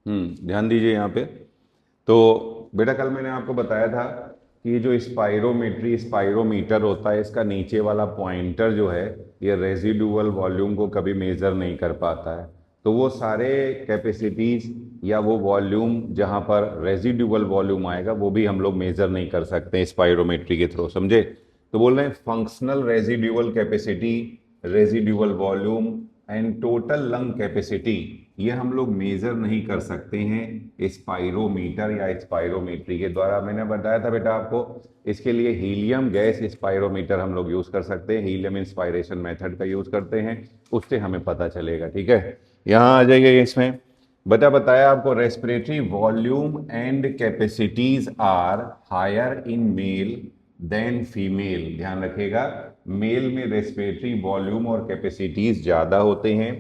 ध्यान दीजिए यहाँ पे। तो बेटा कल मैंने आपको बताया था कि ये जो स्पाइरोमीटर होता है, इसका नीचे वाला पॉइंटर जो है ये रेजिडुअल वॉल्यूम को कभी मेजर नहीं कर पाता है। तो वो सारे कैपेसिटीज या वो वॉल्यूम जहाँ पर रेजिडुअल वॉल्यूम आएगा वो भी हम लोग मेजर नहीं कर सकते स्पाइरोमेट्री के थ्रू, समझे। तो बोल रहे हैं functional residual capacity, residual volume and total lung capacity, ये हम लोग मेजर नहीं कर सकते हैं स्पाइरोमीटर या स्पाइरोमेट्री के द्वारा। मैंने बताया था बेटा आपको, इसके लिए हीलियम गैस स्पाइरोमीटर हम लोग यूज कर सकते हैं, हीलियम इंस्पायरेशन मेथड का यूज करते हैं, उससे हमें पता चलेगा। ठीक है, यहाँ आ जाइए इसमें। बताया आपको respiratory volume and capacities are higher in male than female. ध्यान रखिएगा, मेल में रेस्पिरेटरी वॉल्यूम और कैपेसिटीज ज्यादा होते हैं।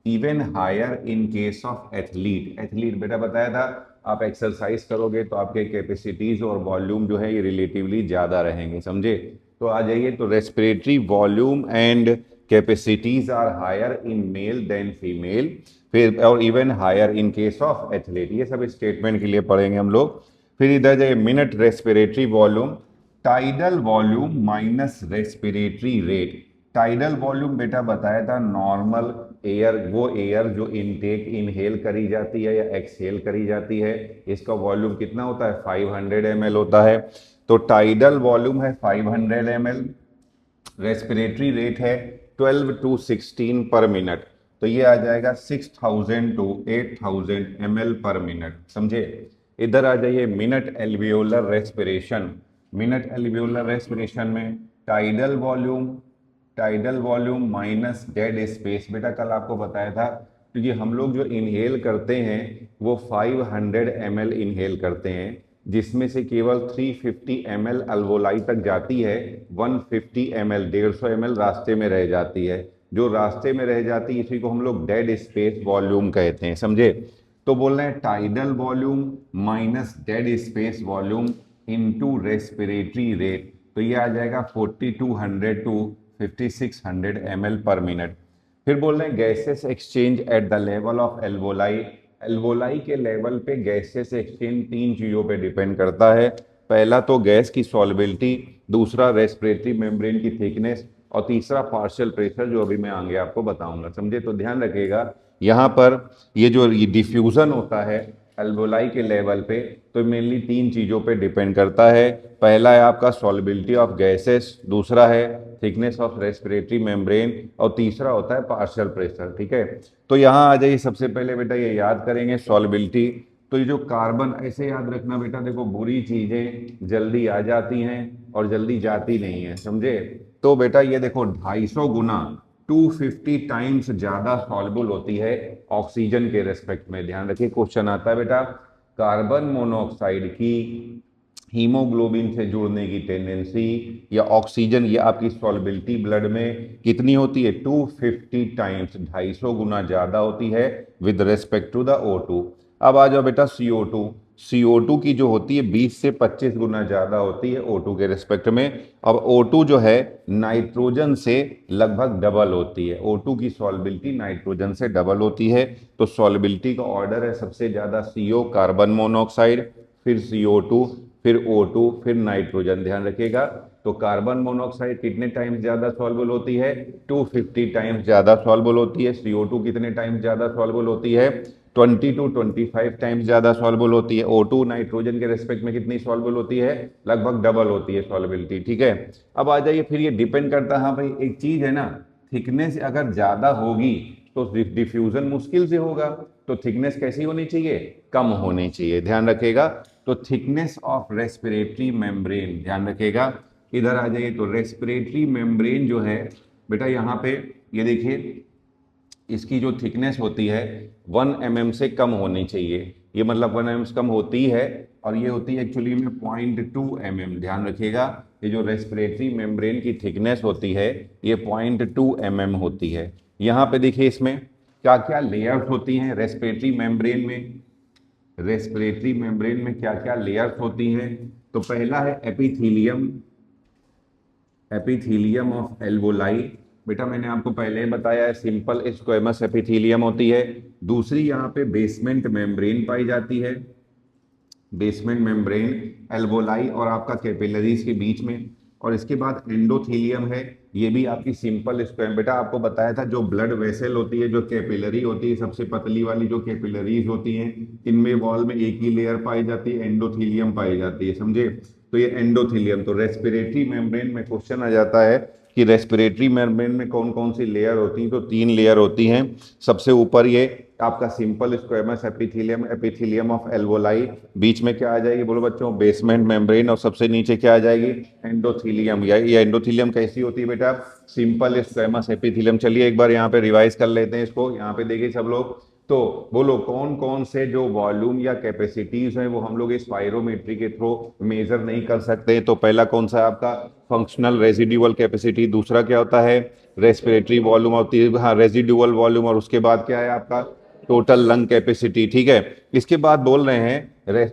Even higher in case of athlete. Athlete बेटा बताया था, आप एक्सरसाइज करोगे तो आपके कैपेसिटीज और वॉल्यूम जो है ये रिलेटिवली ज्यादा रहेंगे, समझे। तो आ जाइए, तो respiratory volume and capacities are higher in male than female, फिर और even higher in case of athlete. ये सब स्टेटमेंट के लिए पढ़ेंगे हम लोग। फिर इधर जाइए, minute respiratory volume, tidal volume minus respiratory rate. Tidal volume बेटा बताया था नॉर्मल एयर, वो एयर जो इनटेक इनहेल करी जाती है या एक्सहेल करी जाती है, इसका वॉल्यूम कितना होता है, 500 ml होता है। तो टाइडल वॉल्यूम है 500 ml, रेस्पिरेटरी रेट है 12 to 16 पर मिनट। तो ये आ जाएगा 6000 to 8000 ml पर मिनट, समझे। इधर आ जाइए, minute alveolar respiration. Minute alveolar respiration में tidal volume minus dead space. बेटा कल आपको बताया था, क्योंकि हम लोग जो इनहेल करते हैं वो 500 ml इनहेल करते हैं, जिसमें से केवल 350 ml अल्वोलाई तक जाती है, 150 ml 150 ml रास्ते में रह जाती है। जो रास्ते में रह जाती है इसी को हम लोग डेड स्पेस वॉल्यूम कहते हैं, समझे। तो बोल रहे हैं tidal volume minus dead space volume into respiratory rate. तो ये आ जाएगा 4200 टू 5600 ml पर मिनट। फिर बोल रहे हैं gases exchange at the level of alveoli. Alveoli के लेवल पे गैसेस एक्सचेंज तीन चीजों पे डिपेंड करता है। पहला तो गैस की सॉल्बिलिटी, दूसरा रेस्पिरेटरी मेम्ब्रेन की थिकनेस, और तीसरा पार्शियल प्रेशर, जो अभी मैं आगे आपको बताऊंगा, समझे। तो ध्यान रखिएगा, यहाँ पर ये जो डिफ्यूजन होता है एल्वोलाई के लेवल पे, तो मेनली तीन चीजों पे डिपेंड करता है। पहला है आपका सॉल्बिलिटी ऑफ गैसेस, दूसरा है थिकनेस ऑफ रेस्पिरेटरी मेम्ब्रेन, और तीसरा होता है पार्शियल प्रेशर। ठीक है, तो यहाँ आ जाइए, सबसे पहले बेटा ये याद करेंगे सॉल्बिलिटी। तो ये जो कार्बन, ऐसे याद रखना बेटा, देखो बुरी चीजें जल्दी आ जाती हैं और जल्दी जाती नहीं है, समझे। तो बेटा ये देखो 250 गुना, 250 टाइम्स ज्यादा सॉल्युबल होती है ऑक्सीजन के रेस्पेक्ट में। ध्यान रखिए, क्वेश्चन आता है बेटा, कार्बन मोनोऑक्साइड की हीमोग्लोबिन से जुड़ने की टेंडेंसी या ऑक्सीजन, ये आपकी सॉल्बिलिटी ब्लड में कितनी होती है, 250 टाइम्स, 250 गुना ज्यादा होती है with respect to the O2। अब आ जाओ बेटा CO2। CO2 की जो होती है 20 से 25 गुना ज्यादा होती है O2 के रेस्पेक्ट में। अब O2 जो है नाइट्रोजन से लगभग डबल होती है, O2 की सॉल्बिलिटी नाइट्रोजन से डबल होती है। तो सॉल्बिलिटी का ऑर्डर है, सबसे ज्यादा CO कार्बन मोनोऑक्साइड, फिर CO2, फिर O2, फिर नाइट्रोजन। ध्यान रखिएगा, तो कार्बन मोनोऑक्साइड कितने टाइम्स ज्यादा सॉल्युबल होती है, 250 टाइम्स ज्यादा सॉल्युबल होती है। CO2 कितने टाइम्स ज्यादा सॉल्युबल होती है, 20 to 25 टाइम्स ज्यादा सॉल्युबल होती है। O2 नाइट्रोजन के रेस्पेक्ट में कितनी सॉल्युबल होती है, लगभग डबल होती है सॉल्युबिलिटी। ठीक है, अब आ जाइए, फिर ये डिपेंड करता है, हाँ भाई एक चीज है ना, थिकनेस अगर ज्यादा होगी तो डिफ्यूजन मुश्किल से होगा। तो थिकनेस कैसी होनी चाहिए, कम होनी चाहिए। ध्यान रखिएगा, तो थिकनेस ऑफ रेस्पिरेटरी मेम्ब्रेन, ध्यान रखिएगा। इधर आ जाइए, तो रेस्पिरेटरी मेम्ब्रेन जो है बेटा, यहाँ पे ये देखिए, इसकी जो थिकनेस होती है 1 mm से कम होनी चाहिए। ये मतलब 1 mm से कम होती है, और ये होती है एक्चुअली में 0.2 mm। ध्यान रखिएगा, ये जो रेस्पिरेटरी मेम्ब्रेन की थिकनेस होती है ये 0.2 mm होती है। यहाँ पे देखिए, इसमें क्या क्या लेयर्स होती हैं रेस्पिरेटरी मेम्ब्रेन में। रेस्पिरेटरी मेम्ब्रेन में क्या क्या लेयर्स होती हैं, तो पहला है एपिथीलियम, एपिथीलियम ऑफ एल्वोलाई। बेटा मैंने आपको पहले ही बताया है, सिंपल स्क्वेमस एपिथेलियम होती है। दूसरी यहाँ पे बेसमेंट मेम्ब्रेन पाई जाती है, बेसमेंट मेम्ब्रेन एल्वोलाई और आपका कैपिलरीज के बीच में। और इसके बाद एंडोथीलियम है, ये भी आपकी सिंपल स्क्वेम। बेटा आपको बताया था जो ब्लड वेसल होती है, जो कैपिलरी होती है, सबसे पतली वाली जो कैपिलरीज होती हैं, इनमें वॉल में एक ही लेयर पाई जाती है, एंडोथीलियम पाई जाती है, समझे। तो ये एंडोथीलियम। तो रेस्पिरेटरी मेम्ब्रेन में क्वेश्चन आ जाता है कि रेस्पिरेटरी मेम्ब्रेन में कौन कौन सी लेयर होती हैं, तो 3 लेयर होती हैं। सबसे ऊपर ये आपका simple squamous epithelium, epithelium of alveoli. बीच में क्या आ जाएगी बोलो बच्चों, बेसमेंट मेम्ब्रेन। और सबसे नीचे क्या आ जाएगी, एंडोथीलियम। या ये एंडोथीलियम कैसी होती है बेटा, सिंपल स्क्वेमस एपिथेलियम। चलिए एक बार यहाँ पे रिवाइज कर लेते हैं इसको, यहाँ पे देखिए सब लोग। तो बोलो कौन कौन से जो वॉल्यूम या कैपेसिटीज हैं वो हम लोग इस स्पाइरोमेट्री के थ्रू मेजर नहीं कर सकते। तो पहला कौन सा है आपका, फंक्शनल रेजिड्यूअल कैपेसिटी। दूसरा क्या होता है, रेस्पिरेटरी वॉल्यूम। और हाँ, रेजिड्यूअल वॉल्यूम। और उसके बाद क्या है आपका, टोटल लंग कैपेसिटी। ठीक है, इसके बाद बोल रहे हैं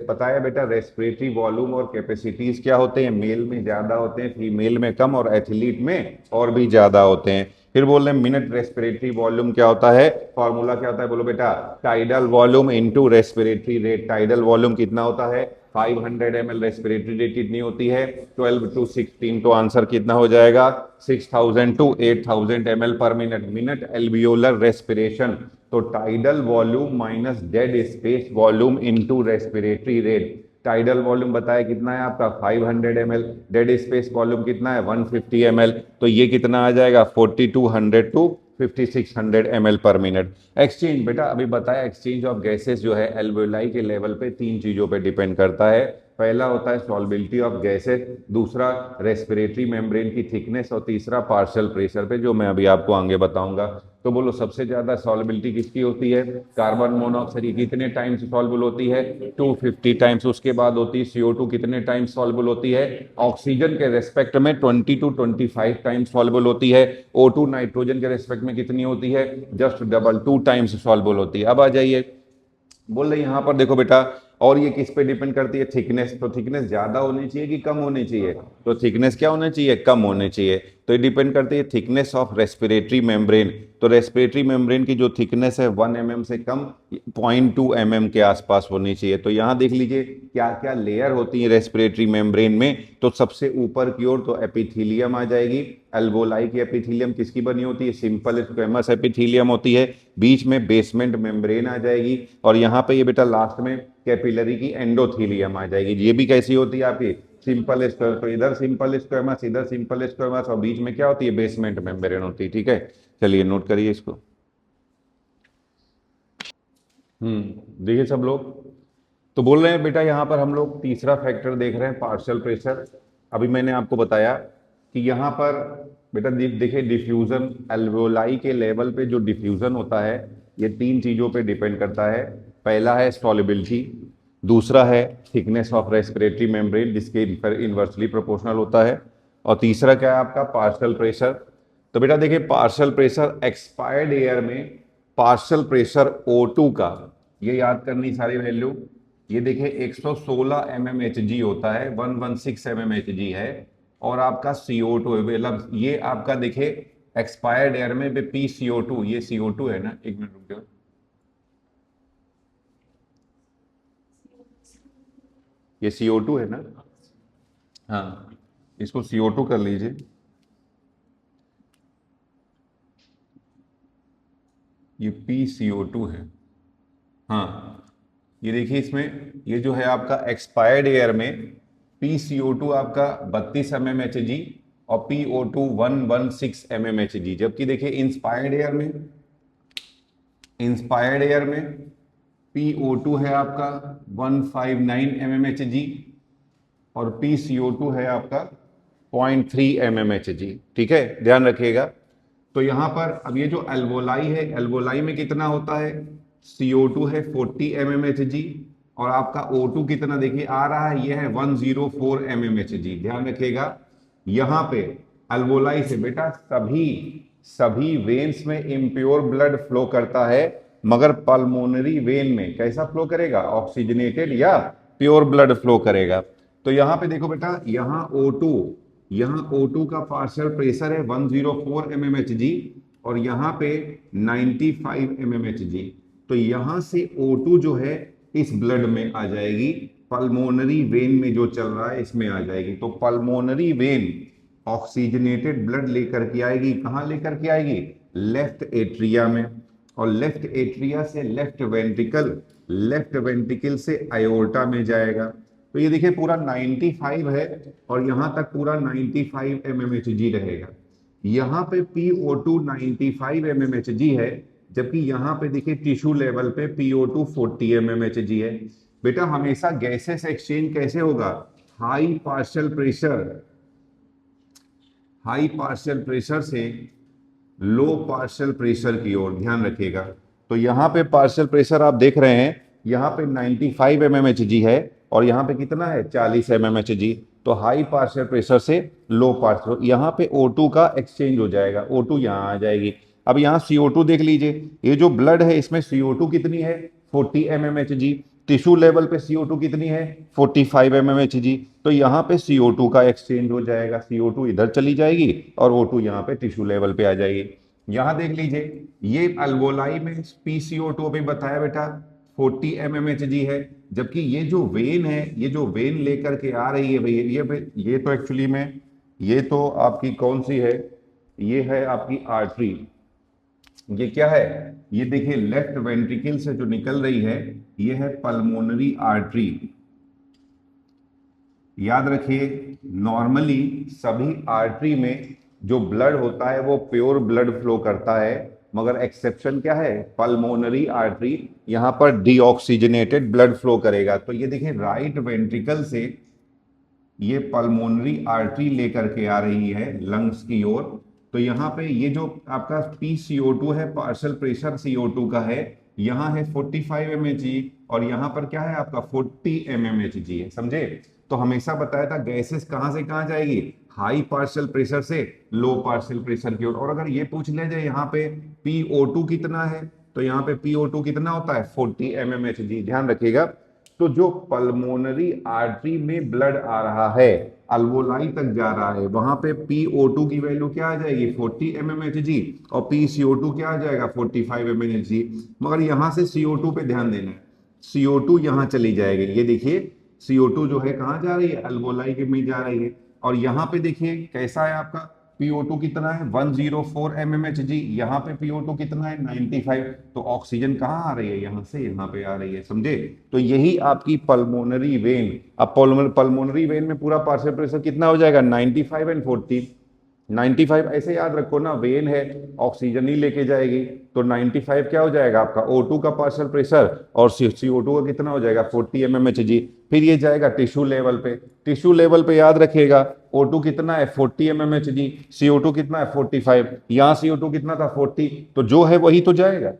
पता है बेटा रेस्पिरेटरी वॉल्यूम और कैपेसिटीज क्या होते हैं, मेल में ज्यादा होते हैं, फीमेल में कम, और एथलीट में और भी ज्यादा होते हैं। फिर बोल रहे हैं मिनट रेस्पिरेटरी वॉल्यूम क्या होता है, फॉर्मूला क्या होता है बोलो बेटा, tidal volume into respiratory rate. Tidal volume कितना होता है, 500 ml। रेस्पिरेटरी रेट कितनी होती है, 12 to 16। तो आंसर कितना हो जाएगा, 6000 to 8000 ml पर मिनट। Minute alveolar respiration. तो tidal volume minus dead space volume into respiratory rate. Tidal volume बताया कितना है आपका 500 ml, डेड स्पेस वॉल्यूम कितना है 150 ml। तो ये कितना आ जाएगा 4200 टू 5600 ml पर मिनट। एक्सचेंज बेटा अभी बताया, एक्सचेंज ऑफ गैसेस जो है एल्वेलाई के लेवल पे 3 चीजों पे डिपेंड करता है। पहला होता है सॉल्बिलिटी ऑफ गैसेस, दूसरा रेस्पिरेटरी मेम्ब्रेन की थिकनेस, और तीसरा पार्शियल प्रेशर पे, जो मैं अभी आपको आगे बताऊंगा। तो बोलो सबसे ज्यादा सॉल्बिलिटी किसकी होती है, कार्बन मोनोऑक्साइड कितने टाइम्स सॉल्युबल होती है, 250 टाइम्स। उसके बाद होती है CO2 कितने टाइम्स सॉल्युबल होती है, ऑक्सीजन के रेस्पेक्ट में 20 to 25 टाइम्स सॉल्युबल होती है। O2 नाइट्रोजन के रेस्पेक्ट में कितनी होती है, जस्ट डबल 2 टाइम्स सॉल्युबल होती है। अब आ जाइए, बोल रहे यहाँ पर देखो बेटा, और ये किस पे डिपेंड करती है, थिकनेस। तो थिकनेस ज्यादा होनी चाहिए कि कम होनी चाहिए, तो थिकनेस क्या होना चाहिए, कम होनी चाहिए। तो ये डिपेंड करती है थिकनेस ऑफ रेस्पिरेटरी मेम्ब्रेन। तो रेस्पिरेटरी मेम्ब्रेन की जो थिकनेस है 1 mm से कम 0.2 mm के आसपास होनी चाहिए। तो यहाँ देख लीजिए क्या क्या लेयर होती है रेस्पिरेटरी मेम्ब्रेन में। तो सबसे ऊपर की ओर तो एपिथीलियम आ जाएगी। एल्वोलाई की एपिथीलियम किसकी बनी होती है, सिंपल स्क्वेमस एपिथीलियम होती है। बीच में बेसमेंट मेम्ब्रेन आ जाएगी, और यहाँ पे ये बेटा लास्ट में कैपिलरी की एंडोथीलियम आ जाएगी। ये भी कैसी होती है आपकी, सिंपल स्क्वेमस। तो इधर सिंपल स्क्वेमस, इधर सिंपल स्क्वेमस, और बीच में क्या होती है, बेसमेंट मेम्ब्रेन होती है। ठीक है, चलिए नोट करिए इसको। देखिए सब लोग, तो बोल रहे हैं बेटा यहाँ पर हम लोग तीसरा फैक्टर देख रहे हैं, पार्शियल प्रेशर। अभी मैंने आपको बताया कि यहाँ पर बेटा देखिए डिफ्यूजन, एल्वेओलाई के लेवल पे जो डिफ्यूजन होता है ये 3 चीजों पे डिपेंड करता है। पहला है सॉल्युबिलिटी, दूसरा है थिकनेस ऑफ रेस्पिरेटरी मेम्ब्रेन जिसके इनवर्सली प्रोपोर्शनल होता है, और तीसरा क्या है आपका, पार्शियल प्रेशर। तो बेटा देखिए पार्शियल प्रेशर एक्सपायर्ड एयर में, पार्शियल प्रेशर O2 का, ये याद करनी सारी वैल्यू। ये देखिए 116 mmHg होता है, 116 mmHg है। और आपका CO2 है, मतलब ये आपका देखिए एक्सपायर्ड एयर में PCO2, ये CO2 है ना, एक मिनट रुक जाओ, ये CO2 है ना, हाँ इसको CO2 कर लीजिए। ये PCO2 है, हाँ ये देखिए इसमें ये जो है आपका एक्सपायर्ड एयर में PCO2 आपका 32 mmHg और PO2 116 mmHg। जबकि देखिए इंस्पायर्ड एयर में PO2 है आपका 159 mmHg और PCO2 है आपका 0.3 mmHg। ठीक है, ध्यान रखिएगा। तो यहां पर अब ये जो एल्वोलाई है, एल्वोलाई में कितना होता है, CO2 है 40 mmHg, और आपका O2 कितना देखिए आ रहा है, ये है 104 mmHg। ध्यान रखिएगा, यहां पे एल्वोलाई से बेटा सभी सभी वेन्स में इम्प्योर ब्लड फ्लो करता है, मगर पल्मोनरी वेन में कैसा फ्लो करेगा, ऑक्सीजनेटेड या प्योर ब्लड फ्लो करेगा। तो यहां पे देखो बेटा, यहां O2 यहाँ O2 का पार्शियल प्रेशर है 104 mmHg और यहाँ पे 95 mmHg। तो यहाँ से O2 जो है इस ब्लड में आ जाएगी, पल्मोनरी वेन में जो चल रहा है इसमें आ जाएगी। तो पल्मोनरी वेन ऑक्सीजनेटेड ब्लड लेकर के आएगी, कहाँ लेकर के आएगी? लेफ्ट एट्रिया में, और लेफ्ट एट्रिया से लेफ्ट वेंट्रिकल, लेफ्ट वेंट्रिकल से आयोर्टा में जाएगा। तो ये देखिए पूरा 95 है और यहाँ तक पूरा 95 mmHg रहेगा। यहाँ पे PO2 95 mmHg है, जबकि यहाँ पे देखिए टिश्यू लेवल पे PO2 40 mmHg है। बेटा हमेशा गैसेस एक्सचेंज कैसे होगा? हाई पार्शियल प्रेशर से लो पार्शियल प्रेशर की ओर, ध्यान रखिएगा। तो यहाँ पे पार्शियल प्रेशर आप देख रहे हैं, यहाँ पे 95 mmHg है और यहाँ पे कितना है? 40 mmHg। तो हाई पार्शियल प्रेशर से लो पार्शियल, यहाँ पे O2 का एक्सचेंज हो जाएगा, O2 यहाँ आ जाएगी। अब यहाँ CO2 देख लीजिए, ये जो ब्लड है इसमें CO2 कितनी है? 40 mmHg। टिश्यू लेवल पे CO2 कितनी है? 45 mmHg। तो यहाँ पे CO2 का एक्सचेंज हो जाएगा, CO2 इधर चली जाएगी और O2 यहाँ पे टिश्यू लेवल पे आ जाएगी। यहाँ देख लीजिए, ये अल्वोलाई में PCO2 अभी बताया बेटा 40 mmHg है, जबकि ये जो वेन है, ये जो वेन लेकर के आ रही है भैया, ये तो एक्चुअली में ये तो आपकी कौन सी है? ये है आपकी आर्टरी। ये क्या है? ये देखिए लेफ्ट वेंट्रिकल से जो निकल रही है ये है पल्मोनरी आर्टरी। याद रखिए नॉर्मली सभी आर्टरी में जो ब्लड होता है वो प्योर ब्लड फ्लो करता है, मगर एक्सेप्शन क्या है? पल्मोनरी आर्टरी यहाँ पर डीऑक्सीजनेटेड ब्लड फ्लो करेगा। तो ये देखिए राइट वेंट्रिकल से ये पल्मोनरी आर्टरी लेकर के आ रही है लंग्स की ओर। तो यहाँ पे ये जो आपका PCO2 है, पार्शियल प्रेशर CO2 का है, यहाँ है 45 mmHg और यहाँ पर क्या है आपका 40 mmHg है, समझे? तो हमेशा बताया था गैसेस कहाँ से कहाँ जाएगी? हाई पार्शियल प्रेशर से लो पार्शियल प्रेशर की ओर। और अगर ये पूछ ले जाए यहाँ पे PO2 कितना है, तो यहाँ पे PO2 कितना होता है? 40 mmHg, ध्यान रखिएगा। तो जो पल्मोनरी आर्टरी में ब्लड आ रहा है, अल्वोलाई तक जा रहा है, वहां पे PO2 की वैल्यू क्या आ जाएगी? 40 mmHg और PCO2 क्या आ जाएगा? 45 mmHg। मगर यहां से CO2 पे ध्यान देना है, CO2 यहां चली जाएगी। ये देखिए CO2 जो है कहाँ जा रही है? अल्वोलाई के में जा रही है। और यहाँ पे देखिए कैसा है आपका PO2 कितना है? 104 mmHg। यहाँ पे PO2 कितना है? 95। तो ऑक्सीजन कहाँ आ रही है? यहाँ से यहाँ पे आ रही है, समझे? तो यही आपकी पल्मोनरी वेन। अब पल्मोनरी वेन में पूरा पार्शियल प्रेशर कितना हो जाएगा? 95 एंड 40। 95 ऐसे याद रखो ना, वेन है ऑक्सीजन ही लेके जाएगी, तो 95 क्या हो जाएगा आपका? O2 का पार्शियल प्रेशर और CO2 का कितना हो जाएगा? 40 mmHg। फिर ये जाएगा टिश्यू लेवल पे, टिश्यू लेवल पे याद रखिएगा O2 कितना है? 40 mmHg, CO2 कितना है? 45। यहाँ CO2 कितना था? 40। तो जो है वही तो जाएगा।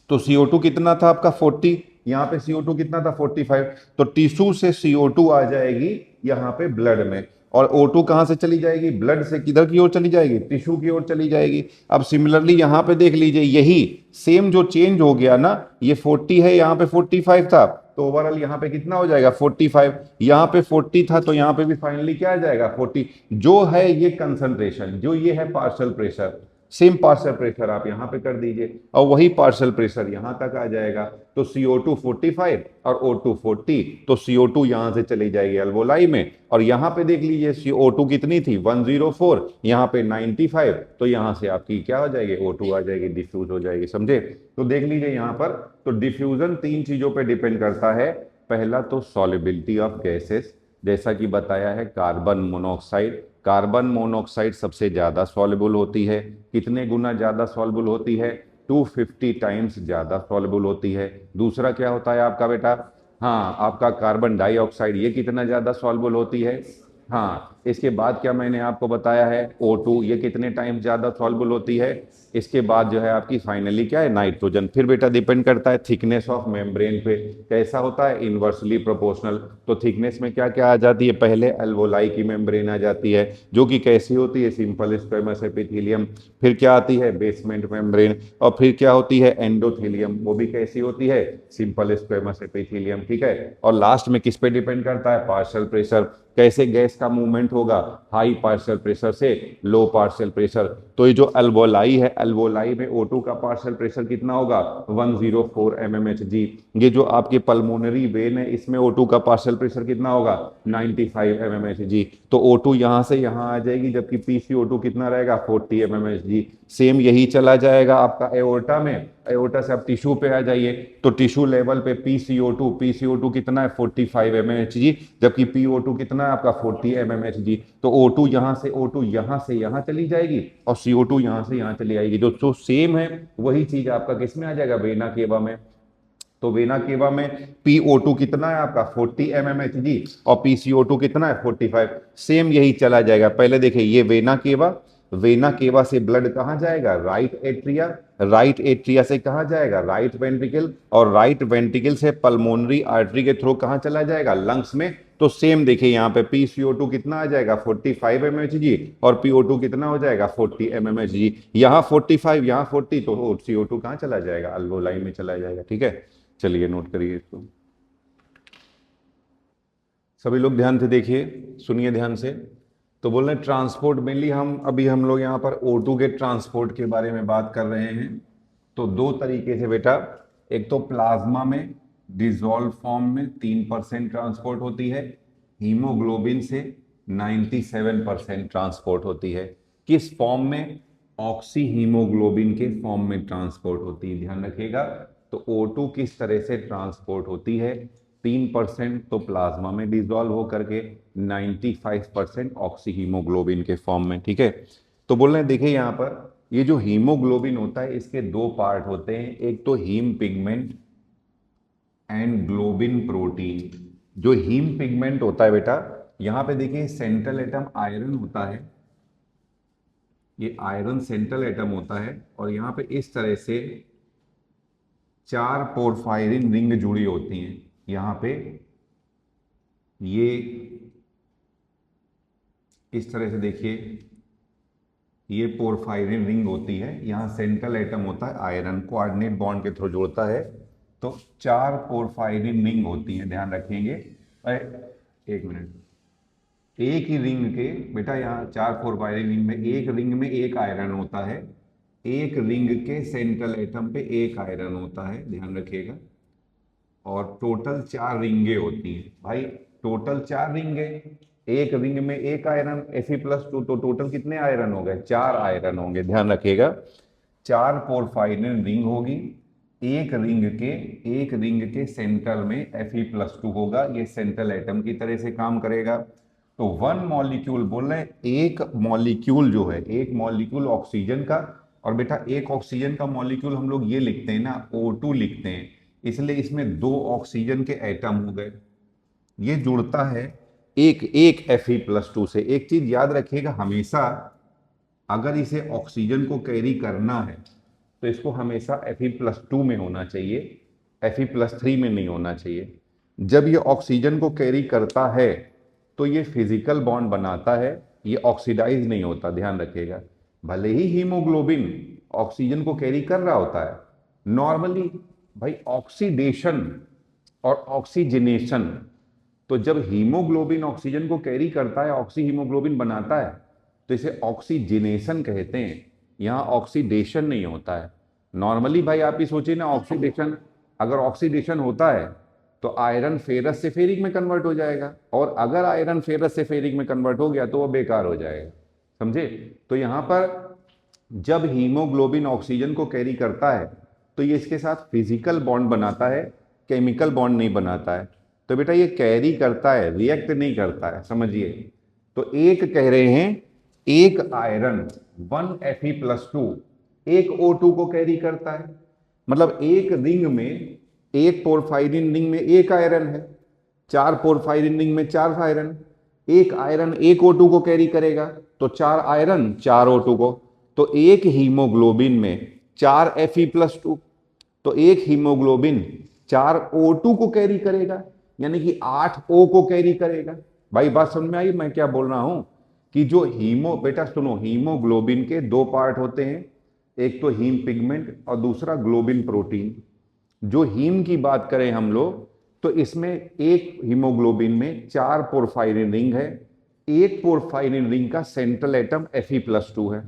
तो CO2 कितना था आपका? 40। यहाँ पे CO2 कितना था? 45। तो टिश्यू से CO2 आ जाएगी यहाँ पे ब्लड में, और O2 कहाँ से चली जाएगी? ब्लड से किधर की ओर चली जाएगी? टिश्यू की ओर चली जाएगी। अब सिमिलरली यहाँ पे देख लीजिए, यही सेम जो चेंज हो गया ना, ये 40 है, यहाँ पे 45 था, तो ओवरऑल यहाँ पे कितना हो जाएगा? 45। यहाँ पे 40 था तो यहाँ पे भी फाइनली क्या आ जाएगा? 40। जो है ये कंसंट्रेशन, जो ये है partial pressure, same partial pressure आप यहाँ पे कर दीजिए और वही पार्शियल प्रेशर यहाँ तक आ जाएगा। तो CO2 45 और O2 40, तो CO2 यहाँ से चली जाएगी अल्वोलाई में। और यहाँ पे देख लीजिए CO2 कितनी थी? 104, यहाँ पे 95, तो यहाँ से आपकी क्या हो जाएगी? O2 आ जाएगी, डिफ्यूज हो जाएगी, समझे? तो देख लीजिए यहाँ पर, तो डिफ्यूजन 3 चीजों पर डिपेंड करता है। पहला तो सॉल्युबिलिटी ऑफ गैसेस, जैसा कि बताया है कार्बन मोनोऑक्साइड। कार्बन मोनोऑक्साइड सबसे ज़्यादा सॉल्युबल होती है। कितने गुना ज़्यादा सॉल्युबल होती है? 250 टाइम्स ज़्यादा सॉल्युबल होती है। दूसरा क्या होता है आपका बेटा? हाँ, आपका कार्बन डाइऑक्साइड, ये कितना ज़्यादा सॉल्युबल होती है? हाँ, इसके बाद क्या मैंने आपको बताया है? O2, ये कितने टाइम्स ज़्यादा सॉल्युबल होती है? इसके बाद जो है आपकी फाइनली क्या है? नाइट्रोजन। फिर बेटा डिपेंड करता है थिकनेस ऑफ मेम्ब्रेन पे, कैसा होता है? Inversely proportional. तो थिकनेस में क्या क्या आ जाती है? पहले अल्वोलाई की मेम्ब्रेन आ जाती है, जो कि कैसी होती है? Simple squamous epithelium. फिर क्या आती है? Basement membrane. और फिर क्या होती है? एंडोथेलियम, वो भी कैसी होती है? सिंपल स्क्वेमस एपिथेलियम, ठीक है। और लास्ट में किस पे डिपेंड करता है? पार्शियल प्रेशर, कैसे गैस का मूवमेंट मूवमेंट होगा हाई पार्शियल प्रेशर से लो पार्शियल प्रेशर। तो ये जो अल्वोलाई है, अल्वोलाई में O2 का पार्शियल प्रेशर कितना होगा 104 mmHg। ये जो आपके पल्मोनरी वेन है इसमें O2 का पार्शियल प्रेशर कितना होगा 95 mmHg। तो O2 यहां से यहां आ जाएगी, जबकि PCO2 कितना रहेगा 40 mmHg। सेम यही चला जाएगा आपका एओर्टा में। एओर्टा से आप टिश्यू पे आ जाइए, तो टिश्यू लेवल पे PCO2 कितना है 45 mmHg, जबकि PO2 कितना है आपका 40 mmHg। तो O2 यहां से यहां चली जाएगी और CO2 यहां से यहां चली आएगी। जो सेम है वही चीज आपका किसमें आ जाएगा वेना केवा में। तो वेना केवा में PO2 कितना है आपका 40 mmHg और PCO2 कितना है 45। सेम यही चला जाएगा। पहले देखिए ये वेना केवा से ब्लड कहाँ जाएगा राइट एट्रिया, राइट एट्रिया से कहाँ जाएगा राइट वेंट्रिकल, और राइट वेंट्रिकल से पल्मोनरी आर्टरी के थ्रू कहाँ चला जाएगा लंग्स में। तो सेम देखिए यहाँ पे PCO2 कितना आ जाएगा 45 mmHg और PO2 कितना हो जाएगा 40 mmHg। यहाँ 45 यहाँ 40, तो CO2 कहाँ चला जाएगा अल्वोलाई में चला जाएगा। ठीक है, चलिए नोट करिए इसको। सभी लोग ध्यान से देखिए, सुनिए ध्यान से। तो बोल रहे ट्रांसपोर्ट मेनली हम लोग यहाँ पर O2 के ट्रांसपोर्ट के बारे में बात कर रहे हैं। तो दो तरीके से बेटा, एक तो प्लाज्मा में डिजोल्व फॉर्म में 3% ट्रांसपोर्ट होती है, हीमोग्लोबिन से 97% ट्रांसपोर्ट होती है। किस फॉर्म में? ऑक्सी हीमोग्लोबिन के फॉर्म में ट्रांसपोर्ट होती है, ध्यान रखिएगा। तो O2 किस तरह से ट्रांसपोर्ट होती है 3% तो प्लाज्मा में डिजोल्व होकर के 95% ऑक्सी हीमोग्लोबिन के फॉर्म में। ठीक है, तो बोल रहे हैं देखिए यहाँ पर ये जो हीमोग्लोबिन होता है इसके दो पार्ट होते हैं, एक तो haem pigment and globin protein. जो हीम पिगमेंट होता है बेटा, यहां पे देखिए सेंट्रल एटम आयरन होता है, ये आयरन सेंट्रल एटम होता है, और यहां पे इस तरह से 4 पोरफायरिन रिंग जुड़ी होती हैं। यहां पे ये इस तरह से देखिए, ये पोरफायरिन रिंग होती है, यहां सेंट्रल एटम होता है आयरन, कोऑर्डिनेट बॉन्ड के थ्रू जोड़ता है। तो 4 पोरफायरिन रिंग होती हैं, ध्यान रखेंगे। एक मिनट, एक ही रिंग के बेटा यहाँ 4 पोरफायरिन रिंग में एक रिंग में एक आयरन होता है, एक रिंग के सेंट्रल एटम पे एक आयरन होता है, ध्यान रखिएगा। और टोटल 4 रिंगे होती हैं भाई, टोटल 4 रिंगे, एक रिंग में एक आयरन Fe+2, तो टोटल कितने आयरन हो गए 4 आयरन होंगे, ध्यान रखिएगा। 4 पोरफायरिन रिंग होगी, एक रिंग के सेंटर में Fe+2 होगा, ये सेंट्रल एटम की तरह से काम करेगा। तो 1 मॉलिक्यूल बोल रहे हैं, एक मॉलिक्यूल जो है, एक मॉलिक्यूल ऑक्सीजन का, और बेटा एक ऑक्सीजन का मॉलिक्यूल हम लोग ये लिखते हैं ना O2 लिखते हैं, इसलिए इसमें 2 ऑक्सीजन के एटम हो गए। ये जुड़ता है एक Fe+2 से। एक चीज याद रखिएगा हमेशा, अगर इसे ऑक्सीजन को कैरी करना है तो इसको हमेशा Fe+2 में होना चाहिए, Fe+3 में नहीं होना चाहिए। जब ये ऑक्सीजन को कैरी करता है तो ये फिजिकल बॉन्ड बनाता है, ये ऑक्सीडाइज नहीं होता, ध्यान रखिएगा। भले ही हीमोग्लोबिन ऑक्सीजन को कैरी कर रहा होता है नॉर्मली भाई, ऑक्सीडेशन और ऑक्सीजनेशन, तो जब हीमोग्लोबिन ऑक्सीजन को कैरी करता है, ऑक्सी हीमोग्लोबिन बनाता है, तो इसे ऑक्सीजनेशन कहते हैं। यहाँ ऑक्सीडेशन नहीं होता है नॉर्मली भाई। आप ही सोचिए ना, ऑक्सीडेशन, अगर ऑक्सीडेशन होता है तो आयरन फेरस से फेरिक में कन्वर्ट हो जाएगा, और अगर आयरन फेरस से फेरिक में कन्वर्ट हो गया तो वो बेकार हो जाएगा, समझे। तो यहाँ पर जब हीमोग्लोबिन ऑक्सीजन को कैरी करता है तो ये इसके साथ फिजिकल बॉन्ड बनाता है, केमिकल बॉन्ड नहीं बनाता है। तो बेटा ये कैरी करता है, रिएक्ट नहीं करता है, समझिए। तो एक कह रहे हैं, एक आयरन 1 Fe+2 एक O2 को कैरी करता है, मतलब एक रिंग में, एक पोरफायरिन रिंग में एक आयरन है, 4 पोरफायरिन रिंग में 4 आयरन, एक आयरन एक O2 को कैरी करेगा, तो 4 आयरन 4 O2 को। तो एक हीमोग्लोबिन में 4 Fe+2, तो एक हीमोग्लोबिन 4 O2 को कैरी करेगा, यानी कि 8 O को कैरी करेगा। भाई बात समझ में आई मैं क्या बोल रहा हूं? कि जो बेटा सुनो, हीमोग्लोबिन के 2 पार्ट होते हैं, एक तो हीम पिगमेंट और दूसरा ग्लोबिन प्रोटीन। जो हीम की बात करें हम लोग, तो इसमें एक हीमोग्लोबिन में 4 पोरफायरिन रिंग है, एक पोरफायरिन रिंग का सेंट्रल एटम Fe+2 है,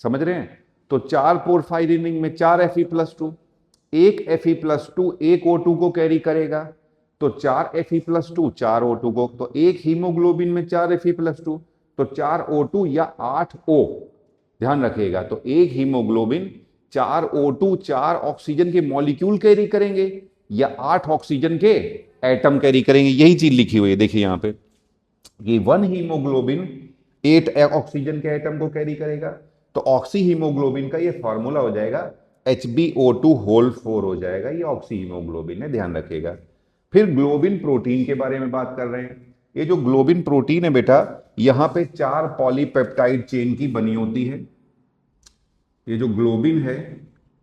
समझ रहे हैं। तो 4 पोरफायरिन रिंग में 4 Fe+2, एक Fe+2 एक O2 को कैरी करेगा, तो 4 Fe+2 4 O2 को, तो एक हीमोग्लोबिन में 4 Fe+2 तो 4 O2 या 8 O, ध्यान रखिएगा। तो एक हीमोग्लोबिन 4 O2 4 ऑक्सीजन के मॉलिक्यूल कैरी करेंगे या 8 ऑक्सीजन के एटम कैरी करेंगे, यही चीज लिखी हुई है देखिए यहाँ पे कि 1 हीमोग्लोबिन 8 ऑक्सीजन के एटम को कैरी करेगा। तो ऑक्सी हीमोग्लोबिन का ये फॉर्मूला हो जाएगा HbO2 हो जाएगा, ये ऑक्सी हीमोग्लोबिन है, ध्यान रखिएगा। फिर ग्लोबिन प्रोटीन के बारे में बात कर रहे हैं। ये जो ग्लोबिन प्रोटीन है बेटा, यहां पे 4 पॉलीपेप्टाइड चेन की बनी होती है। ये जो ग्लोबिन है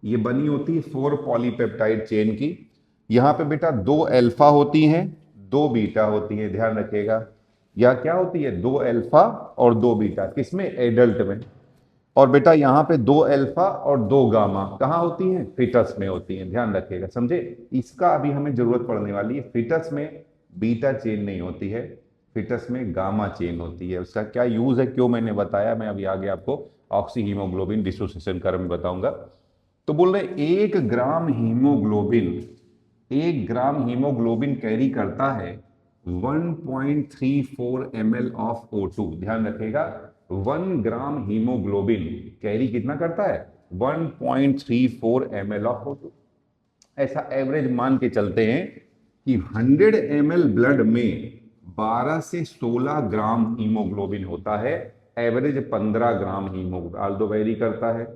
ये बनी होती है 4 पॉलीपेप्टाइड चेन की। यहां पे बेटा 2 अल्फा होती हैं, 2 बीटा होती हैं, ध्यान रखिएगा। या क्या होती है, 2 अल्फा और 2 बीटा, किसमें, एडल्ट में। और बेटा यहाँ पे 2 अल्फा और 2 गामा कहाँ होती हैं, फिटस में होती हैं, ध्यान रखिएगा, समझे। इसका अभी हमें जरूरत पड़ने वाली है। फिटस में बीटा चेन नहीं होती है, फिटस में गामा चेन होती है। उसका क्या यूज है, क्यों मैंने बताया, मैं अभी आगे आपको ऑक्सी हीमोग्लोबिन डिसोसिएशन कर्व में बताऊंगा। तो बोल रहे 1 ग्राम हीमोग्लोबिन, 1 ग्राम हीमोग्लोबिन कैरी करता है 1.34 ml ऑफ O2, ध्यान रखिएगा। 1 ग्राम हीमोग्लोबिन कैरी कितना करता है, 1.34 ml ऑफ O2। ऐसा एवरेज मान के चलते हैं कि 100 ml ब्लड में 12 से 16 ग्राम हीमोग्लोबिन होता है, एवरेज 15 ग्राम हीमोग्लोबिन। आल्दो वेरी करता है,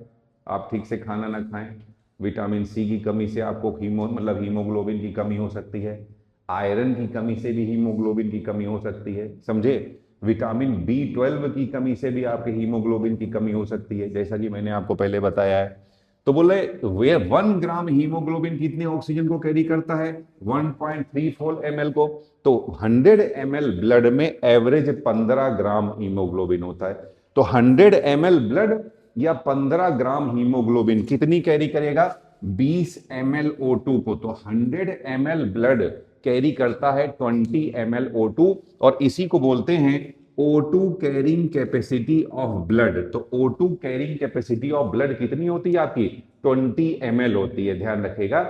आप ठीक से खाना ना खाएं, विटामिन सी की कमी से आपको हीमोग्लोबिन की कमी हो सकती है, आयरन की कमी से भी हीमोग्लोबिन की कमी हो सकती है, समझे। विटामिन B12 की कमी से भी आपके हीमोग्लोबिन की कमी हो सकती है, जैसा कि मैंने आपको पहले बताया है। तो बोले वे 1 ग्राम हीमोग्लोबिन कितने ऑक्सीजन को कैरी करता है, 1.34 ml को। तो 100 ml ब्लड में एवरेज 15 ग्राम हीमोग्लोबिन होता है। तो 100 ml ब्लड या 15 ग्राम हीमोग्लोबिन कितनी कैरी करेगा, 20 ml O2 को। तो 100 ml ब्लड कैरी करता है 20 ml O2, और इसी को बोलते हैं O2 carrying capacity of blood. तो O2 carrying capacity of blood कितनी होती है आपकी, 20 ml होती है, ध्यान रखिएगा।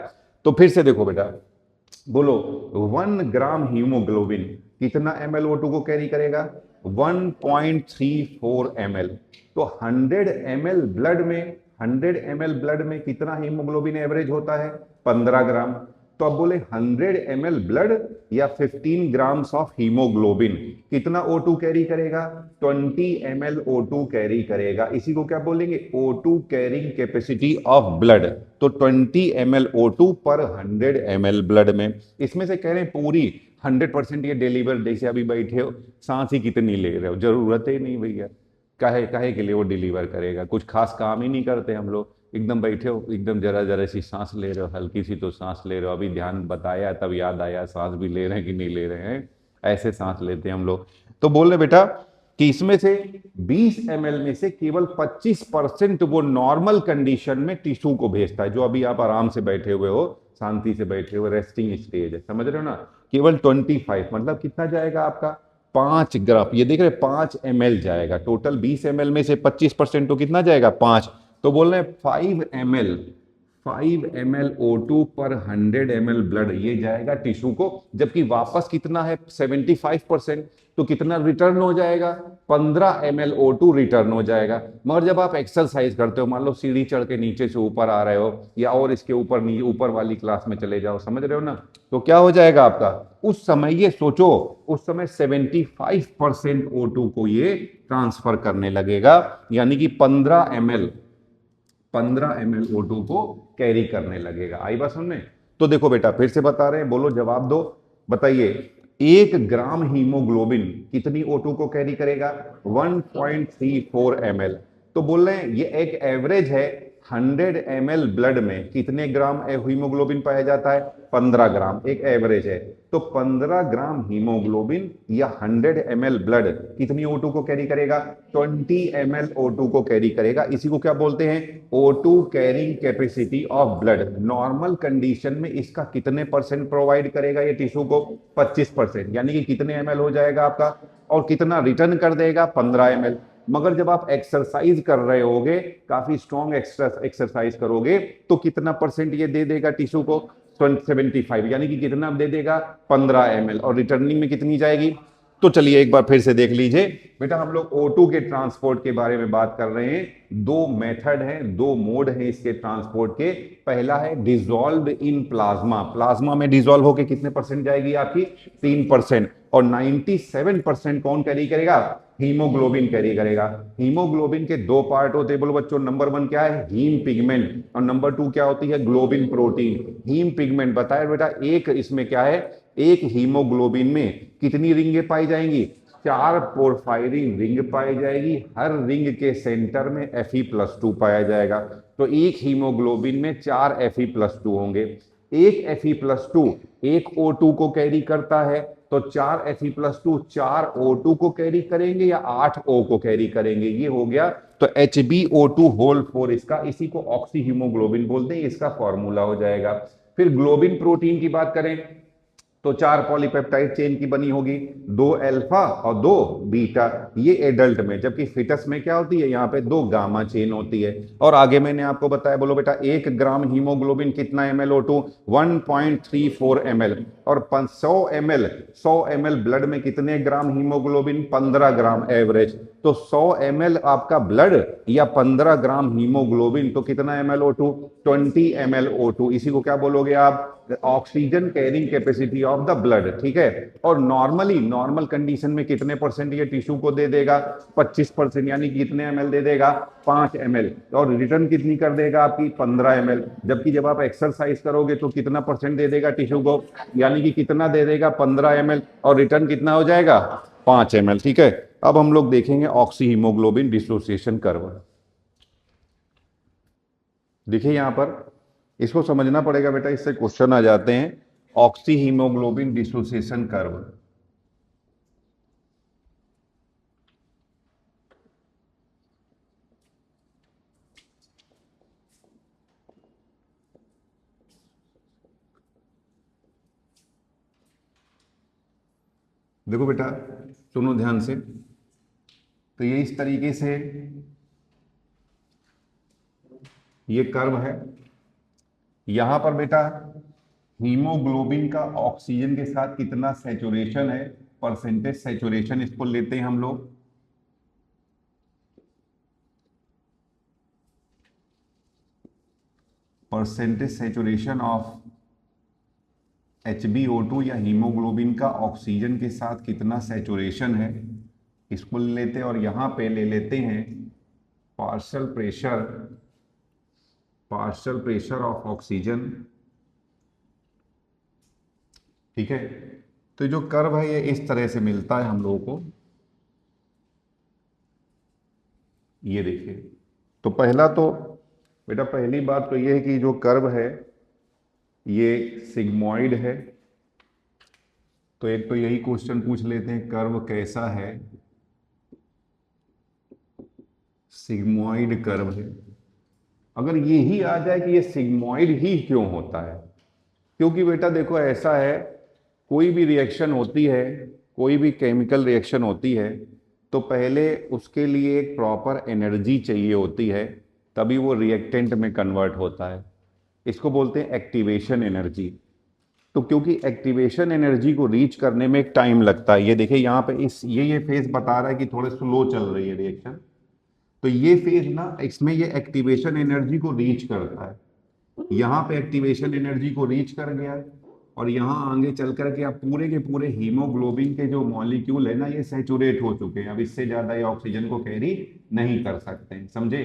तो फिर से देखो बेटा, बोलो 1 ग्राम हीमोग्लोबिन कितना ml O2 को कैरी करेगा, 1.34 ml। तो 100 ml ब्लड में 100 ml ब्लड में कितना हीमोग्लोबिन एवरेज होता है, 15 ग्राम। तो अब बोले 100 ml ब्लड या 15 ग्राम्स ऑफ हीमोग्लोबिन कितना O2 कैरी करेगा, 20 ml O2 कैरी करेगा। इसी को क्या बोलेंगे, O2 carrying capacity of blood. तो 20 ml O2 पर 100 ml ब्लड में। इसमें से कह रहे हैं पूरी 100% ये डिलीवर, जैसे अभी बैठे हो सांस ही कितनी ले रहे हो, जरूरत ही नहीं भैया, काहे काहे के लिए वो डिलीवर करेगा, कुछ खास काम ही नहीं करते हम लोग। एकदम बैठे हो, एकदम जरा जरा सी सांस ले रहे हो, हल्की सी तो सांस ले रहे हो, अभी ध्यान बताया तब याद आया सांस भी ले रहे हैं कि नहीं ले रहे हैं, ऐसे सांस लेते हैं हम लोग। तो बोल रहे बेटा कि इसमें से 20 ml में से केवल 25% वो नॉर्मल कंडीशन में टिश्यू को भेजता है। जो अभी आप आराम से बैठे हुए हो, शांति से बैठे हुए, रेस्टिंग स्टेज है, समझ रहे हो ना। केवल 25 मतलब कितना जाएगा आपका, 5 ग्राम। ये देख रहे 5 ml जाएगा, टोटल 20 ml में से 25% तो कितना जाएगा, 5। तो बोल रहे हैं 5 ml O2 पर 100 ml ब्लड ये जाएगा टिश्यू को, जबकि वापस कितना है 75%। तो कितना रिटर्न हो जाएगा, 15 ml O2 रिटर्न हो जाएगा। मगर जब आप एक्सरसाइज करते हो, मान लो सीढ़ी चढ़ के नीचे से ऊपर आ रहे हो, या और इसके ऊपर ऊपर वाली क्लास में चले जाओ, समझ रहे हो ना, तो क्या हो जाएगा आपका, उस समय ये सोचो, उस समय 75% O2 को ये ट्रांसफर करने लगेगा, यानी कि 15 ml O2 को कैरी करने लगेगा। आई बात समझ में। तो देखो बेटा फिर से बता रहे हैं, बोलो जवाब दो, बताइए 1 ग्राम हीमोग्लोबिन कितनी O2 को कैरी करेगा, 1.34 ml। तो बोल रहे हैं ये एक एवरेज है 100 ml ब्लड में कितने ग्राम हीमोग्लोबिन पाया जाता है? 15 ग्राम, एक एवरेज है। तो 15 ग्राम हीमोग्लोबिन या 100 ml ब्लड कितनी O2 को कैरी करेगा? 20 ml O2 को कैरी करेगा। इसी को क्या बोलते हैं? O2 carrying capacity of blood. Normal condition में इसका कितने परसेंट प्रोवाइड करेगा ये टिश्यू को? 25%, यानी कि कितने ml हो जाएगा आपका, और कितना रिटर्न कर देगा? 15 ml। मगर जब आप एक्सरसाइज कर रहे होगे, काफी स्ट्रॉन्ग एक्सरसाइज करोगे, तो कितना परसेंट ये दे देगा टिश्यू को? 75, यानी कि कितना दे देगा? 15 ml, और रिटर्निंग में कितनी जाएगी? तो चलिए एक बार फिर से देख लीजिए बेटा, हम लोग O2 के ट्रांसपोर्ट के बारे में बात कर रहे हैं। दो मेथड हैं, दो मोड हैं इसके ट्रांसपोर्ट के। पहला है डिसॉल्व इन प्लाज्मा। प्लाज्मा में डिसॉल्व होकर कितने परसेंट जाएगी आपकी? 3%। और 97% कौन कैरी करेगा? हीमोग्लोबिन कैरी करेगा। हीमोग्लोबिन के दो पार्ट होते हैं, बोलो बच्चों। नंबर 1 क्या है? हीम पिगमेंट, और नंबर 2 क्या होती है? Globin protein. हीम पिगमेंट बताया बेटा, एक इसमें क्या है, एक हीमोग्लोबिन में कितनी रिंगें पाई जाएंगी? 4 पोरफायरिन रिंग पाई जाएगी। हर रिंग के सेंटर में Fe+2 पाया जाएगा। तो एक हीमोग्लोबिन में 4 Fe+2 होंगे। एक Fe+2 एक O2 को कैरी करता है, तो 4 Fe+2 4 O2 को कैरी करेंगे या 8 O को कैरी करेंगे? ये हो गया। तो HbO2 होल 4 इसका, इसी को ऑक्सी हीमोग्लोबिन बोलते हैं, इसका फॉर्मूला हो जाएगा। फिर ग्लोबिन प्रोटीन की बात करें तो 4 पॉलीपेप्टाइड चेन की बनी होगी, 2 अल्फा और 2 बीटा, ये एडल्ट में। जबकि फिटस में क्या होती है? यहाँ पे 2 गामा चेन होती है। और आगे मैंने आपको बताया, बोलो बेटा, 1 ग्राम हीमोग्लोबिन कितना ml O2? 1.34 ml। और 100 ml ब्लड में कितने ग्राम हीमोग्लोबिन? 15 ग्राम एवरेज। तो 100 ml आपका ब्लड या 15 ग्राम हीमोग्लोबिन, तो कितना ml O2? 20 ml O2। इसी को क्या बोलोगे आप? Oxygen carrying capacity of the blood. ठीक है। और नॉर्मल कंडीशन में कितने परसेंट ये टिश्यू को दे देगा? 25%, यानी कितने ml दे देगा? 5 ml। और रिटर्न कितनी कर देगा आपकी? 15 ml। जबकि जब आप एक्सरसाइज करोगे तो कितना परसेंट दे देगा टिश्यू को? यानी कि कितना दे देगा? 15 ml, और रिटर्न कितना हो जाएगा? 5 ml। ठीक है। अब हम लोग देखेंगे ऑक्सी हीमोग्लोबिन डिसोसिएशन कर्व। देखिए यहां पर, इसको समझना पड़ेगा बेटा, इससे क्वेश्चन आ जाते हैं। Oxy haemoglobin dissociation curve. देखो बेटा, सुनो ध्यान से। तो ये इस तरीके से ये कर्व है। यहां पर बेटा हीमोग्लोबिन का ऑक्सीजन के साथ कितना सैचुरेशन है, परसेंटेज सैचुरेशन इसको लेते हैं हम लोग। परसेंटेज सैचुरेशन ऑफ HbO2 या हीमोग्लोबिन का ऑक्सीजन के साथ कितना सैचुरेशन है, इसको ले लेते हैं। और यहां पे ले लेते हैं पार्शियल प्रेशर ऑफ ऑक्सीजन। ठीक है। तो जो कर्व है ये इस तरह से मिलता है हम लोगों को। ये देखिए, तो पहला तो बेटा, पहली बात तो ये है कि जो कर्व है ये सिग्मोइड है। तो एक तो यही क्वेश्चन पूछ लेते हैं, कर्व कैसा है? सिग्मोइड कर्व है। अगर यही आ जाए कि ये सिग्मोइड ही क्यों होता है, क्योंकि बेटा देखो ऐसा है, कोई भी रिएक्शन होती है, कोई भी केमिकल रिएक्शन होती है, तो पहले उसके लिए एक प्रॉपर एनर्जी चाहिए होती है, तभी वो रिएक्टेंट में कन्वर्ट होता है। इसको बोलते हैं एक्टिवेशन एनर्जी। तो क्योंकि एक्टिवेशन एनर्जी को रीच करने में एक टाइम लगता है। ये देखिए यहाँ पे इस ये फेज बता रहा है कि थोड़े स्लो चल रही है रिएक्शन। तो ये फेज ना, इसमें ये एक्टिवेशन एनर्जी को रीच करता है। यहाँ पे एक्टिवेशन एनर्जी को रीच कर गया है, और यहाँ आगे चल करके अब पूरे के पूरे हीमोग्लोबिन के जो मॉलिक्यूल है ना, ये सैचुरेट हो चुके हैं। अब इससे ज्यादा ये ऑक्सीजन को कैरी नहीं कर सकते हैं, समझे?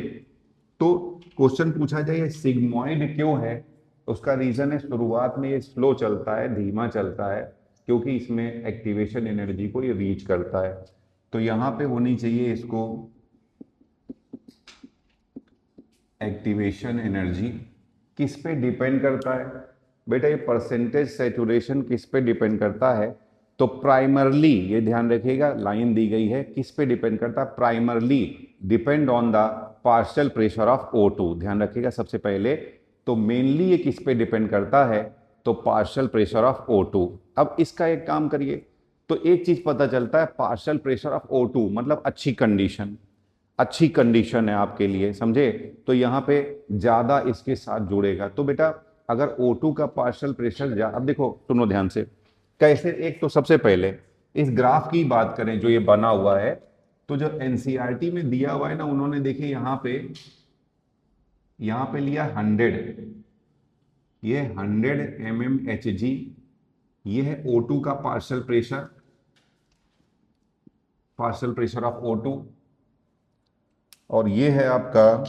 तो क्वेश्चन पूछा जाए ये सिग्मोइड क्यों है, उसका रीजन है शुरुआत में ये स्लो चलता है, धीमा चलता है, क्योंकि इसमें एक्टिवेशन एनर्जी को ये रीच करता है। तो यहाँ पे होनी चाहिए इसको एक्टिवेशन एनर्जी किस पे डिपेंड करता है बेटा? ये परसेंटेज सैचुरेशन किस पे डिपेंड करता है? तो प्राइमरली, ये ध्यान रखिएगा, लाइन दी गई है, किस पे डिपेंड करता है? Primarily depend on the partial pressure of O2। ध्यान रखिएगा सबसे पहले, तो मेनली ये किस पे डिपेंड करता है? तो पार्शियल प्रेशर ऑफ O2। अब इसका एक काम करिए, तो एक चीज पता चलता है, पार्शियल प्रेशर ऑफ O2 मतलब अच्छी कंडीशन, अच्छी कंडीशन है आपके लिए, समझे? तो यहाँ पे ज्यादा इसके साथ जुड़ेगा। तो बेटा अगर O2 का पार्शियल प्रेशर अब देखो, सुनो ध्यान से कैसे। एक तो सबसे पहले इस ग्राफ की बात करें जो ये बना हुआ है, तो जो एनसीईआरटी में दिया हुआ है ना, उन्होंने देखिए यहाँ पे लिया 100, ये 100 mmHg, ये है O2 का पार्शियल प्रेशर ऑफ O2, और ये है आपका,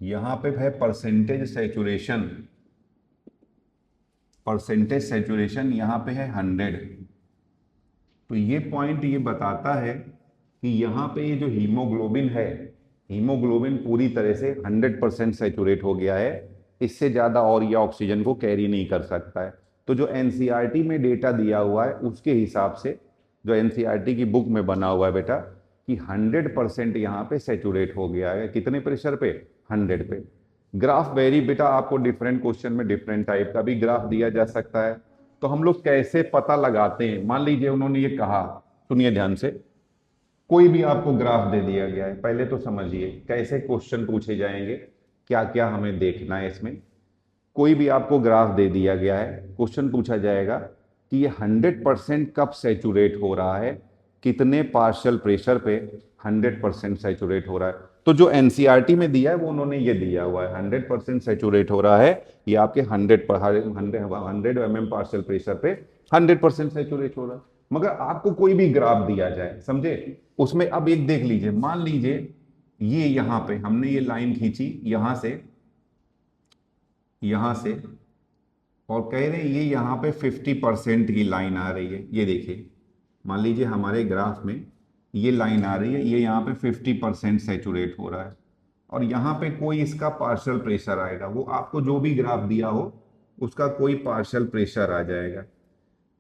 यहां पे है परसेंटेज सैचुरेशन यहां पे है 100। तो ये पॉइंट ये बताता है कि यहां पे ये जो हीमोग्लोबिन है, हीमोग्लोबिन पूरी तरह से 100% सैचुरेट हो गया है, इससे ज्यादा और ये ऑक्सीजन को कैरी नहीं कर सकता है। तो जो एनसीईआरटी में डेटा दिया हुआ है उसके हिसाब से, जो एनसीईआरटी की बुक में बना हुआ है बेटा, कि 100% यहाँ पे सैचुरेट हो गया है। कितने प्रेशर पे? 100 पे। ग्राफ वेरी बेटा, आपको डिफरेंट क्वेश्चन में डिफरेंट टाइप का भी ग्राफ दिया जा सकता है। तो हम लोग कैसे पता लगाते हैं? मान लीजिए उन्होंने ये कहा, सुनिए ध्यान से, कोई भी आपको ग्राफ दे दिया गया है, पहले तो समझिए कैसे क्वेश्चन पूछे जाएंगे, क्या क्या हमें देखना है इसमें। कोई भी आपको ग्राफ दे दिया गया है, क्वेश्चन पूछा जाएगा कि ये 100% कब सैचुरेट हो रहा है, कितने पार्शियल प्रेशर पे 100% सैचुरेट हो रहा है। तो जो एनसीईआरटी में दिया है वो उन्होंने ये दिया हुआ है, 100% सैचुरेट हो रहा है, ये आपके 100 mm पार्शियल प्रेशर पे 100% सैचुरेट हो रहा है। मगर आपको कोई भी ग्राफ दिया जाए, समझे, उसमें अब एक देख लीजिए, मान लीजिए ये यहां पे हमने ये लाइन खींची यहां से, और कह रहे हैं ये यहाँ पे 50% की लाइन आ रही है। ये देखिए, मान लीजिए हमारे ग्राफ में ये लाइन आ रही है, ये यहाँ पे 50% सैचुरेट हो रहा है, और यहाँ पे कोई इसका पार्शियल प्रेशर आएगा, वो आपको जो भी ग्राफ दिया हो उसका कोई पार्शियल प्रेशर आ जाएगा।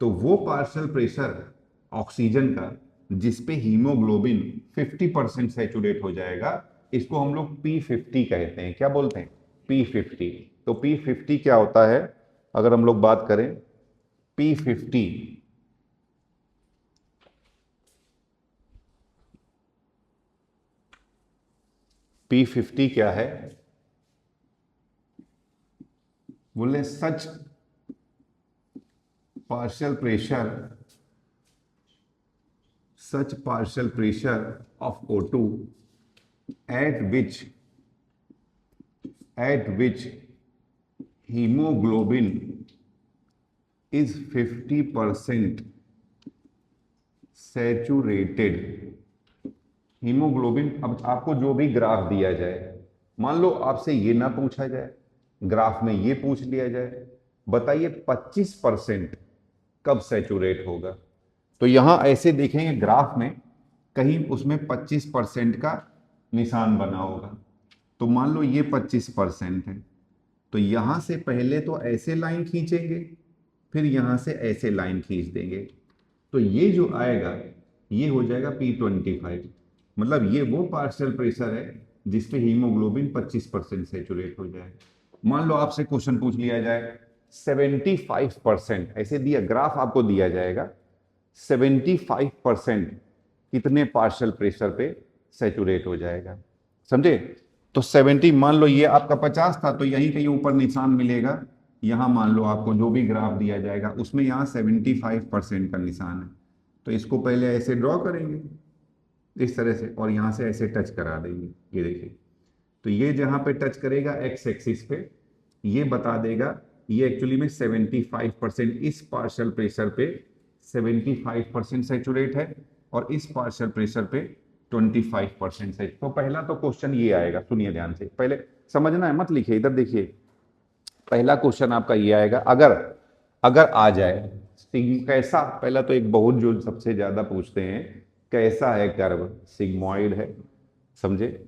तो वो पार्शियल प्रेशर ऑक्सीजन का जिस पे हीमोग्लोबिन 50% सैचुरेट हो जाएगा, इसको हम लोग P50 कहते हैं। क्या बोलते हैं? P50। तो P50 क्या होता है अगर हम लोग बात करें? P50 क्या है? बोले सच partial pressure of O2 at which hemoglobin is 50% saturated. Hemoglobin, अब आपको जो भी ग्राफ दिया जाए, मान लो आपसे ये ना पूछा जाए, ग्राफ में ये पूछ लिया जाए, बताइए 25% कब सैचुरेट होगा? तो यहां ऐसे देखेंगे ग्राफ में, कहीं उसमें 25% का निशान बना होगा। तो मान लो ये 25% है, तो यहां से पहले तो ऐसे लाइन खींचेंगे, फिर यहां से ऐसे लाइन खींच देंगे, तो ये जो आएगा ये हो जाएगा P25। मतलब ये वो पार्शियल प्रेशर है जिसपे हीमोग्लोबिन 25% सैचुरेट हो जाए। मान लो आपसे क्वेश्चन पूछ लिया जाए 75%, ऐसे दिया ग्राफ आपको दिया जाएगा, 75% कितने पार्शियल प्रेशर पे सैचुरेट हो जाएगा, समझे? तो 70, मान लो ये आपका 50 था, तो यहीं कहीं ऊपर निशान मिलेगा, यहां मान लो आपको जो भी ग्राफ दिया जाएगा उसमें यहां 75% का निशान है। तो इसको पहले ऐसे ड्रॉ करेंगे इस तरह से, और यहां से ऐसे टच करा देंगे, ये देखिए। तो ये जहां पे टच करेगा एक्स एक्सिस पे, ये बता देगा ये एक्चुअली में 75%, इस पार्शियल प्रेशर पे 75% सैचुरेट है, और इस पार्शियल प्रेशर पे 25% है। तो पहला तो क्वेश्चन ये आएगा, सुनिए ध्यान से, पहले समझना है, मत लिखिए, इधर देखिए। पहला क्वेश्चन आपका ये आएगा, अगर अगर आ जाए कैसा, पहला तो एक बहुत जो सबसे ज्यादा पूछते हैं, कैसा है कर्व? सिग्मॉइड है, समझे?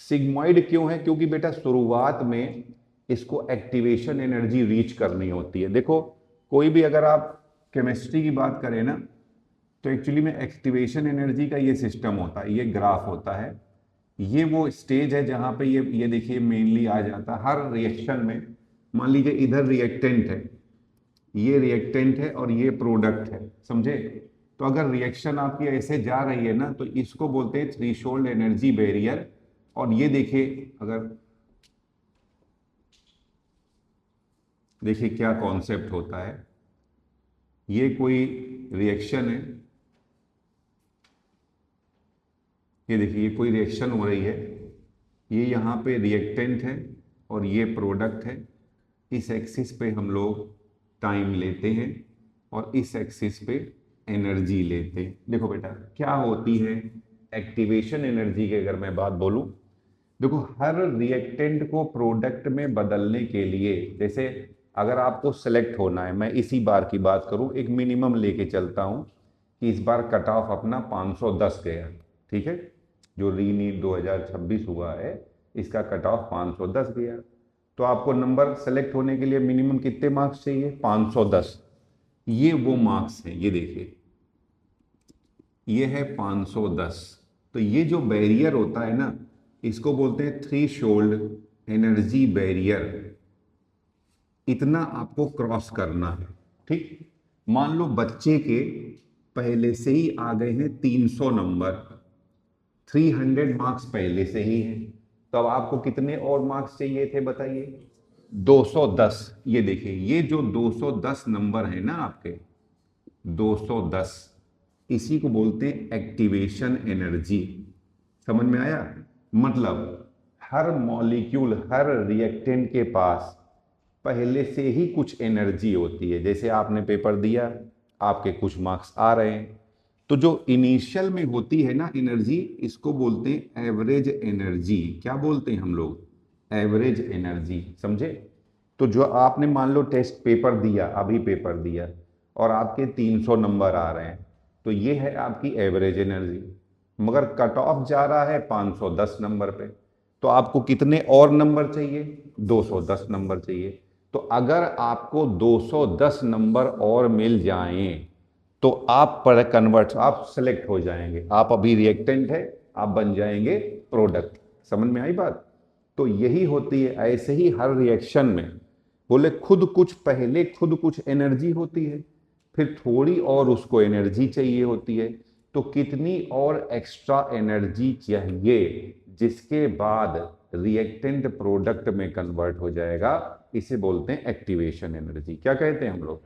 सिग्मॉइड क्यों है? क्योंकि बेटा शुरुआत में इसको एक्टिवेशन एनर्जी रीच करनी होती है। देखो कोई भी अगर आप केमिस्ट्री की बात करें ना, तो एक्चुअली में एक्टिवेशन एनर्जी का ये सिस्टम होता है, ये ग्राफ होता है, ये वो स्टेज है जहां पे ये देखिए मेनली आ जाता है हर रिएक्शन में। मान लीजिए इधर रिएक्टेंट है, ये रिएक्टेंट है और ये प्रोडक्ट है, समझे? तो अगर रिएक्शन आपकी ऐसे जा रही है ना, तो इसको बोलते हैं थ्रेशोल्ड एनर्जी बैरियर। और ये देखिए, अगर देखिए क्या कॉन्सेप्ट होता है, ये कोई रिएक्शन है, ये देखिए ये कोई रिएक्शन हो रही है, ये यहाँ पे रिएक्टेंट है और ये प्रोडक्ट है। इस एक्सिस पे हम लोग टाइम लेते हैं और इस एक्सिस पे एनर्जी लेते हैं। देखो बेटा क्या होती है एक्टिवेशन एनर्जी की अगर मैं बात बोलूं, देखो हर रिएक्टेंट को प्रोडक्ट में बदलने के लिए, जैसे अगर आपको सेलेक्ट होना है, मैं इसी बार की बात करूं, एक मिनिमम लेके चलता हूं कि इस बार कट ऑफ अपना 510 गया, ठीक है? जो रीनीट 2026 हुआ है इसका कट ऑफ 510 गया, तो आपको नंबर सेलेक्ट होने के लिए मिनिमम कितने मार्क्स चाहिए? 510। ये वो मार्क्स हैं, ये देखिए ये है 510। तो ये जो बैरियर होता है ना, इसको बोलते हैं थ्रेशोल्ड एनर्जी बैरियर। इतना आपको क्रॉस करना है, ठीक? मान लो बच्चे के पहले से ही आ गए हैं 300 नंबर, 300 मार्क्स पहले से ही हैं, तो अब आपको कितने और मार्क्स चाहिए थे बताइए? 210। ये देखिए ये जो 210 नंबर है ना आपके, 210, इसी को बोलते हैं एक्टिवेशन एनर्जी। समझ में आया? मतलब हर मॉलिक्यूल, हर रिएक्टेंट के पास पहले से ही कुछ एनर्जी होती है। जैसे आपने पेपर दिया, आपके कुछ मार्क्स आ रहे हैं, तो जो इनिशियल में होती है ना एनर्जी, इसको बोलते हैं एवरेज एनर्जी। क्या बोलते हैं हम लोग? एवरेज एनर्जी, समझे? तो जो आपने मान लो टेस्ट पेपर दिया, अभी पेपर दिया और आपके 300 नंबर आ रहे हैं, तो ये है आपकी एवरेज एनर्जी। मगर कट ऑफ जा रहा है 510 नंबर पे, तो आपको कितने और नंबर चाहिए? 210 नंबर चाहिए। तो अगर आपको 210 नंबर और मिल जाएं तो आप पर कन्वर्ट, आप सेलेक्ट हो जाएंगे। आप अभी रिएक्टेंट है, आप बन जाएंगे प्रोडक्ट। समझ में आई बात? तो यही होती है, ऐसे ही हर रिएक्शन में बोले खुद कुछ पहले खुद कुछ एनर्जी होती है, फिर थोड़ी और उसको एनर्जी चाहिए होती है, तो कितनी और एक्स्ट्रा एनर्जी चाहिए जिसके बाद रिएक्टेंट प्रोडक्ट में कन्वर्ट हो जाएगा, इसे बोलते हैं एक्टिवेशन एनर्जी। क्या कहते हैं हम लोग?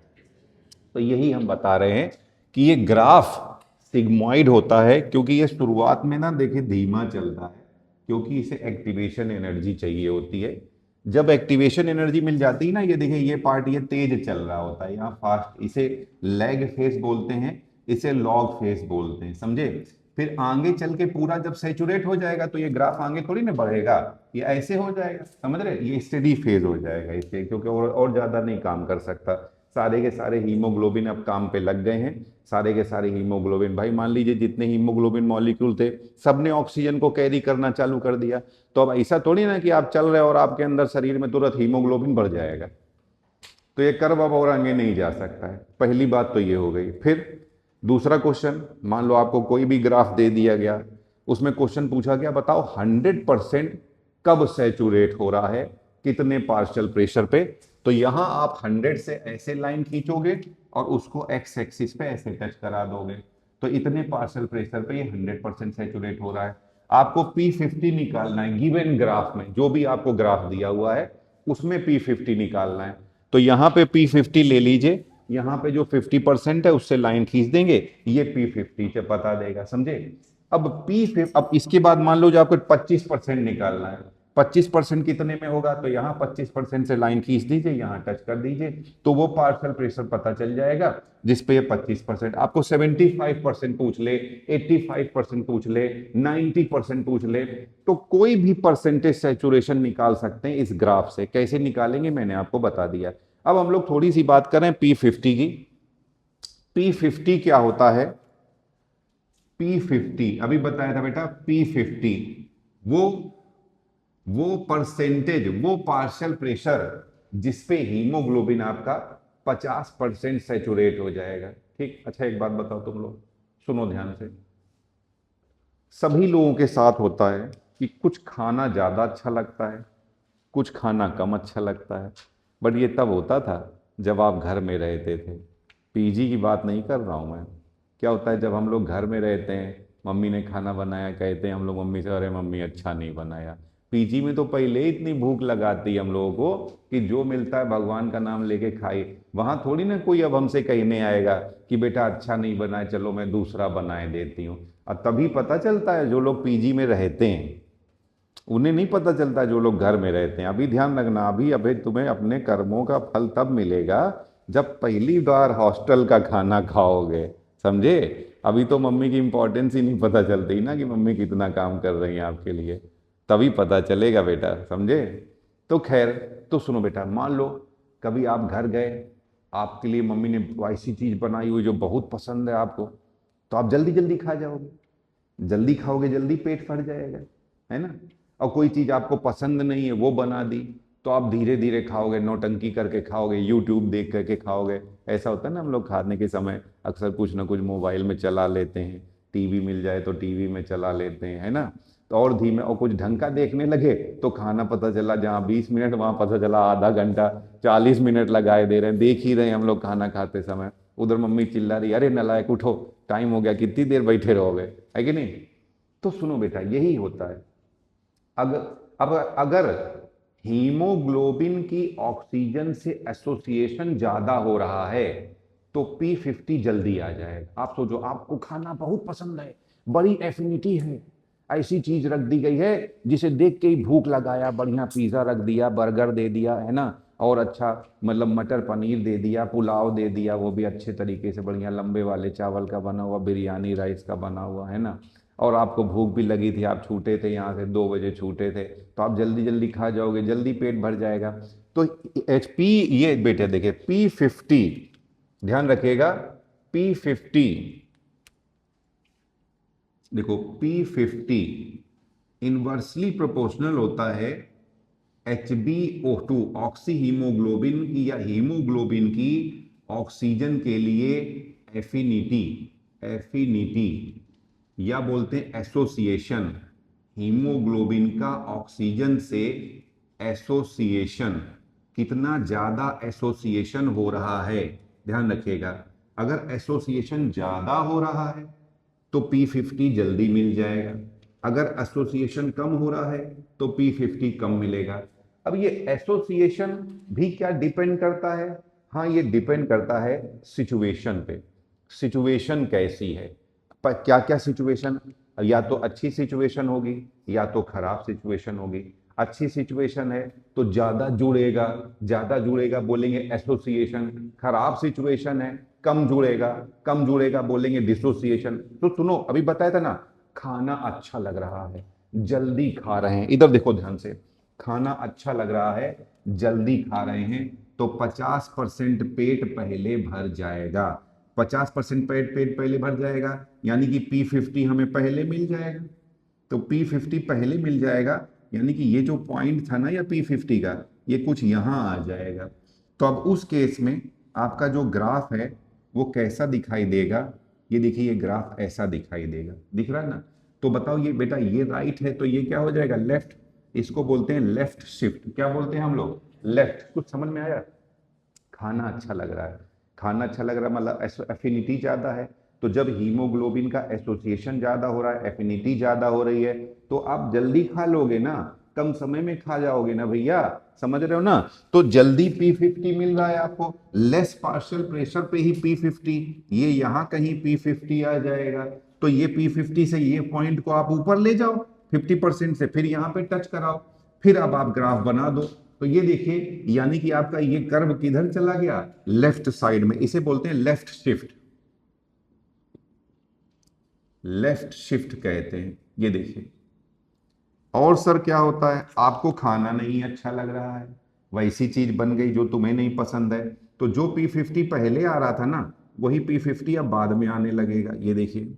तो यही हम बता रहे हैं कि ये ग्राफ सिग्मॉइड होता है, क्योंकि ये शुरुआत में ना देखिए धीमा चलता है, क्योंकि इसे एक्टिवेशन एनर्जी चाहिए होती है। जब एक्टिवेशन एनर्जी मिल जाती है ना, ये देखिए ये पार्ट ये तेज चल रहा होता है, यहाँ फास्ट, इसे लैग फेज बोलते हैं, इसे लॉग फेज बोलते हैं, समझे? फिर आगे चल के पूरा जब सेचुरेट हो जाएगा तो ये ग्राफ आगे थोड़ी ना बढ़ेगा, ये ऐसे हो जाएगा, समझ रहे? ये स्टेडी फेज हो जाएगा इसके, क्योंकि और ज्यादा नहीं काम कर सकता। सारे के सारे हीमोग्लोबिन अब काम पे लग गए हैं, सारे के सारे हीमोग्लोबिन, भाई मान लीजिए जितने हीमोग्लोबिन मॉलिक्यूल थे सबने ऑक्सीजन को कैरी करना चालू कर दिया। तो अब ऐसा थोड़ी ना कि आप चल रहे हो और आपके अंदर शरीर में तुरंत हीमोग्लोबिन बढ़ जाएगा, तो ये कर्व अब और आगे नहीं जा सकता है। पहली बात तो ये हो गई। फिर दूसरा क्वेश्चन, मान लो आपको कोई भी ग्राफ दे दिया गया, उसमें क्वेश्चन पूछा गया बताओ 100% कब सैचुरेट हो रहा है, कितने पार्शियल प्रेशर पे? तो यहां आप 100 से ऐसे लाइन खींचोगे और उसको एक्स एक्सिस पे ऐसे टच करा दोगे, तो इतने पार्शियल प्रेशर पे ये 100% सैचुरेट हो रहा है। आपको P50 निकालना है, गिवन ग्राफ में जो भी आपको ग्राफ दिया हुआ है उसमें P50 निकालना है। तो यहाँ पे P50 ले लीजिए, यहाँ पे जो 50% है उससे लाइन खींच देंगे, ये P50 से पता देगा, समझे? अब इसके बाद मान लो जो आपको 25% निकालना है, 25% कितने में होगा? तो यहाँ 25% से लाइन खींच दीजिए, यहाँ टच कर दीजिए, तो वो पार्शियल प्रेशर पता चल जाएगा जिसपे ये 25%। आपको 75% पूछ ले, 85% पूछ ले, 90% पूछ ले, तो कोई भी परसेंटेज सैचुरेशन निकाल सकते हैं इस ग्राफ से। कैसे निकालेंगे मैंने आपको बता दिया। अब हम लोग थोड़ी सी बात करें P50 की। P50 क्या होता है? P50 अभी बताया था बेटा, P50 वो वो परसेंटेज, वो पार्शियल प्रेशर जिसपे हीमोग्लोबिन आपका 50% सैचुरेट हो जाएगा। ठीक, अच्छा एक बात बताओ तुम लोग, सुनो ध्यान से। सभी लोगों के साथ होता है कि कुछ खाना ज्यादा अच्छा लगता है, कुछ खाना कम अच्छा लगता है, बट ये तब होता था जब आप घर में रहते थे। पीजी की बात नहीं कर रहा हूँ मैं। क्या होता है जब हम लोग घर में रहते हैं, मम्मी ने खाना बनाया, कहते हैं हम लोग मम्मी से, अरे मम्मी अच्छा नहीं बनाया। पीजी में तो पहले ही इतनी भूख लगाती है हम लोगों को कि जो मिलता है भगवान का नाम लेके खाइए। वहां थोड़ी ना कोई अब हमसे कहने आएगा कि बेटा अच्छा नहीं बनाया, चलो मैं दूसरा बनाए देती हूँ। और तभी पता चलता है जो लोग पीजी में रहते हैं उन्हें नहीं पता चलता जो लोग घर में रहते हैं। अभी ध्यान रखना, अभी अभी तुम्हें अपने कर्मों का फल तब मिलेगा जब पहली बार हॉस्टल का खाना खाओगे, समझे। अभी तो मम्मी की इंपॉर्टेंस ही नहीं पता चलती ना कि मम्मी कितना काम कर रही है आपके लिए, तभी पता चलेगा बेटा, समझे। तो खैर, तो सुनो बेटा, मान लो कभी आप घर गए, आपके लिए मम्मी ने ऐसी चीज बनाई हुई जो बहुत पसंद है आपको, तो आप जल्दी जल्दी खा जाओगे। जल्दी खाओगे जल्दी पेट भर जाएगा, है ना। और कोई चीज आपको पसंद नहीं है वो बना दी, तो आप धीरे धीरे खाओगे, नौटंकी करके खाओगे, यूट्यूब देख करके खाओगे। ऐसा होता है ना, हम लोग खाने के समय अक्सर कुछ ना कुछ मोबाइल में चला लेते हैं, टीवी मिल जाए तो टीवी में चला लेते हैं, है ना। तो और धीमे, और कुछ ढंग का देखने लगे तो खाना पता चला जहाँ 20 मिनट वहां पता चला आधा घंटा, 40 मिनट लगाए दे रहे हैं, देख ही रहे हैं हम लोग खाना खाते समय। उधर मम्मी चिल्ला रही, अरे नालायक उठो, टाइम हो गया, कितनी देर बैठे रहोगे, है कि नहीं। तो सुनो बेटा, यही होता है। अगर अब अगर हीमोग्लोबिन की ऑक्सीजन से एसोसिएशन ज्यादा हो रहा है तो P50 जल्दी आ जाएगा। आप सोचो, आपको खाना बहुत पसंद है, बड़ी एफिनिटी है, ऐसी चीज रख दी गई है जिसे देख के ही भूख लगाया, बढ़िया पिज्जा रख दिया, बर्गर दे दिया, है ना, और अच्छा मतलब मटर पनीर दे दिया, पुलाव दे दिया, वो भी अच्छे तरीके से बढ़िया लंबे वाले चावल का बना हुआ, बिरयानी राइस का बना हुआ, है ना। और आपको भूख भी लगी थी, आप छूटे थे यहाँ से 2 बजे छूटे थे, तो आप जल्दी जल्दी खा जाओगे, जल्दी पेट भर जाएगा। तो HP, ये बेटे देखिए P50, ध्यान रखिएगा, P50, देखो P50 इनवर्सली प्रोपोर्शनल होता है HbO2, ऑक्सी हीमोग्लोबिन की या हीमोग्लोबिन की ऑक्सीजन के लिए एफिनिटी, एफिनिटी या बोलते हैं एसोसिएशन। हीमोग्लोबिन का ऑक्सीजन से एसोसिएशन, कितना ज्यादा एसोसिएशन हो रहा है, ध्यान रखिएगा। अगर एसोसिएशन ज्यादा हो रहा है तो P50 जल्दी मिल जाएगा, अगर एसोसिएशन कम हो रहा है तो P50 कम मिलेगा। अब ये एसोसिएशन भी क्या डिपेंड करता है, हाँ ये डिपेंड करता है सिचुएशन पे। सिचुएशन कैसी है, पर क्या क्या सिचुएशन, या तो अच्छी सिचुएशन होगी या तो खराब सिचुएशन होगी। अच्छी सिचुएशन है तो ज्यादा जुड़ेगा, ज्यादा जुड़ेगा बोलेंगे एसोसिएशन। खराब सिचुएशन है, कम जुड़ेगा, कम जुड़ेगा बोलेंगे डिसोसिएशन। तो सुनो, अभी बताया था ना, खाना अच्छा लग रहा है, जल्दी खा रहे हैं, इधर देखो ध्यान से, खाना अच्छा लग रहा है, जल्दी खा रहे हैं, तो 50% पेट पहले भर जाएगा। 50% पेट पहले भर जाएगा, यानी कि P50 हमें पहले मिल जाएगा। तो P50 पहले मिल जाएगा, यानी कि ये जो पॉइंट था ना या P50 का, ये कुछ यहां आ जाएगा। तो अब उस केस में आपका जो ग्राफ है वो कैसा दिखाई देगा, ये देखिए, ये ग्राफ ऐसा दिखाई देगा, दिख रहा है ना। तो बताओ ये बेटा, ये राइट है तो ये क्या हो जाएगा, लेफ्ट। इसको बोलते हैं लेफ्ट शिफ्ट। क्या बोलते हैं हम लोग, लेफ्ट। कुछ समझ में आया। खाना अच्छा लग रहा है, खाना अच्छा लग रहा है मतलब एफिनिटी ज्यादा है। तो जब हीमोग्लोबिन का एसोसिएशन ज्यादा हो रहा है, एफिनिटी ज्यादा हो रही है, तो आप जल्दी खा लोगे ना, कम समय में खा जाओगे ना भैया, समझ रहे हो ना। तो जल्दी P50 मिल रहा है आपको, लेस पार्शियल प्रेशर पे ही P50, ये यहां कहीं P50 आ जाएगा। तो ये P50 से ये पॉइंट को आप ऊपर ले जाओ 50% से, फिर यहां पे टच कराओ, फिर अब आप ग्राफ बना दो। तो ये देखिए, यानी कि आपका ये कर्व किधर चला गया, लेफ्ट साइड में। इसे बोलते हैं लेफ्ट शिफ्ट, लेफ्ट शिफ्ट कहते हैं, ये देखिए। और सर क्या होता है, आपको खाना नहीं अच्छा लग रहा है, वैसी चीज बन गई जो तुम्हें नहीं पसंद है, तो जो P50 पहले आ रहा था ना, वही P50 अब बाद में आने लगेगा। ये देखिए,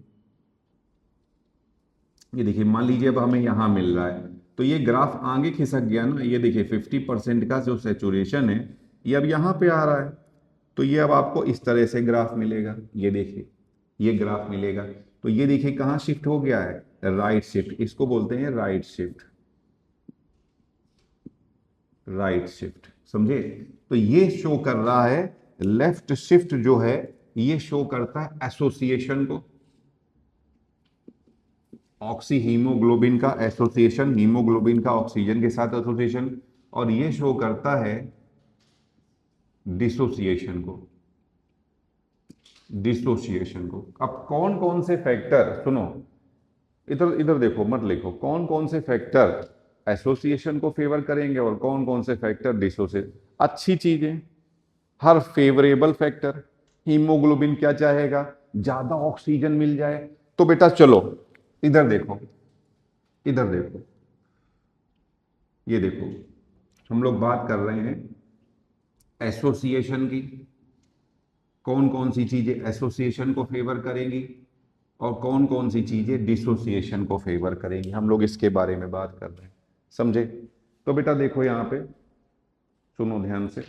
ये देखिए, मान लीजिए अब हमें यहां मिल रहा है तो ये ग्राफ आगे खिसक गया ना, ये देखिए 50% का जो सेचुरेशन है ये अब यहाँ पे आ रहा है, तो ये अब आपको इस तरह से ग्राफ मिलेगा, ये देखिए ये ग्राफ मिलेगा। तो ये देखिए कहाँ शिफ्ट हो गया है, राइट शिफ्ट, इसको बोलते हैं राइट शिफ्ट, राइट शिफ्ट, समझे। तो ये शो कर रहा है, लेफ्ट शिफ्ट जो है ये शो करता है एसोसिएशन को, ऑक्सी हीमोग्लोबिन का एसोसिएशन, हीमोग्लोबिन का ऑक्सीजन के साथ एसोसिएशन, और ये शो करता है डिसोसिएशन को, डिसोसिएशन को। अब कौन कौन से फैक्टर, सुनो इधर इधर देखो, मत लिखो, कौन कौन से फैक्टर एसोसिएशन को फेवर करेंगे और कौन कौन से फैक्टर डिसोसिएशन। अच्छी चीजें, हर फेवरेबल फैक्टर, हीमोग्लोबिन क्या चाहेगा, ज्यादा ऑक्सीजन मिल जाए। तो बेटा चलो इधर देखो, इधर देखो, ये देखो, हम लोग बात कर रहे हैं एसोसिएशन की, कौन कौन सी चीजें एसोसिएशन को फेवर करेंगी और कौन कौन सी चीजें डिसोसिएशन को फेवर करेंगी, हम लोग इसके बारे में बात कर रहे हैं, समझे। तो बेटा देखो यहां पे, सुनो ध्यान से,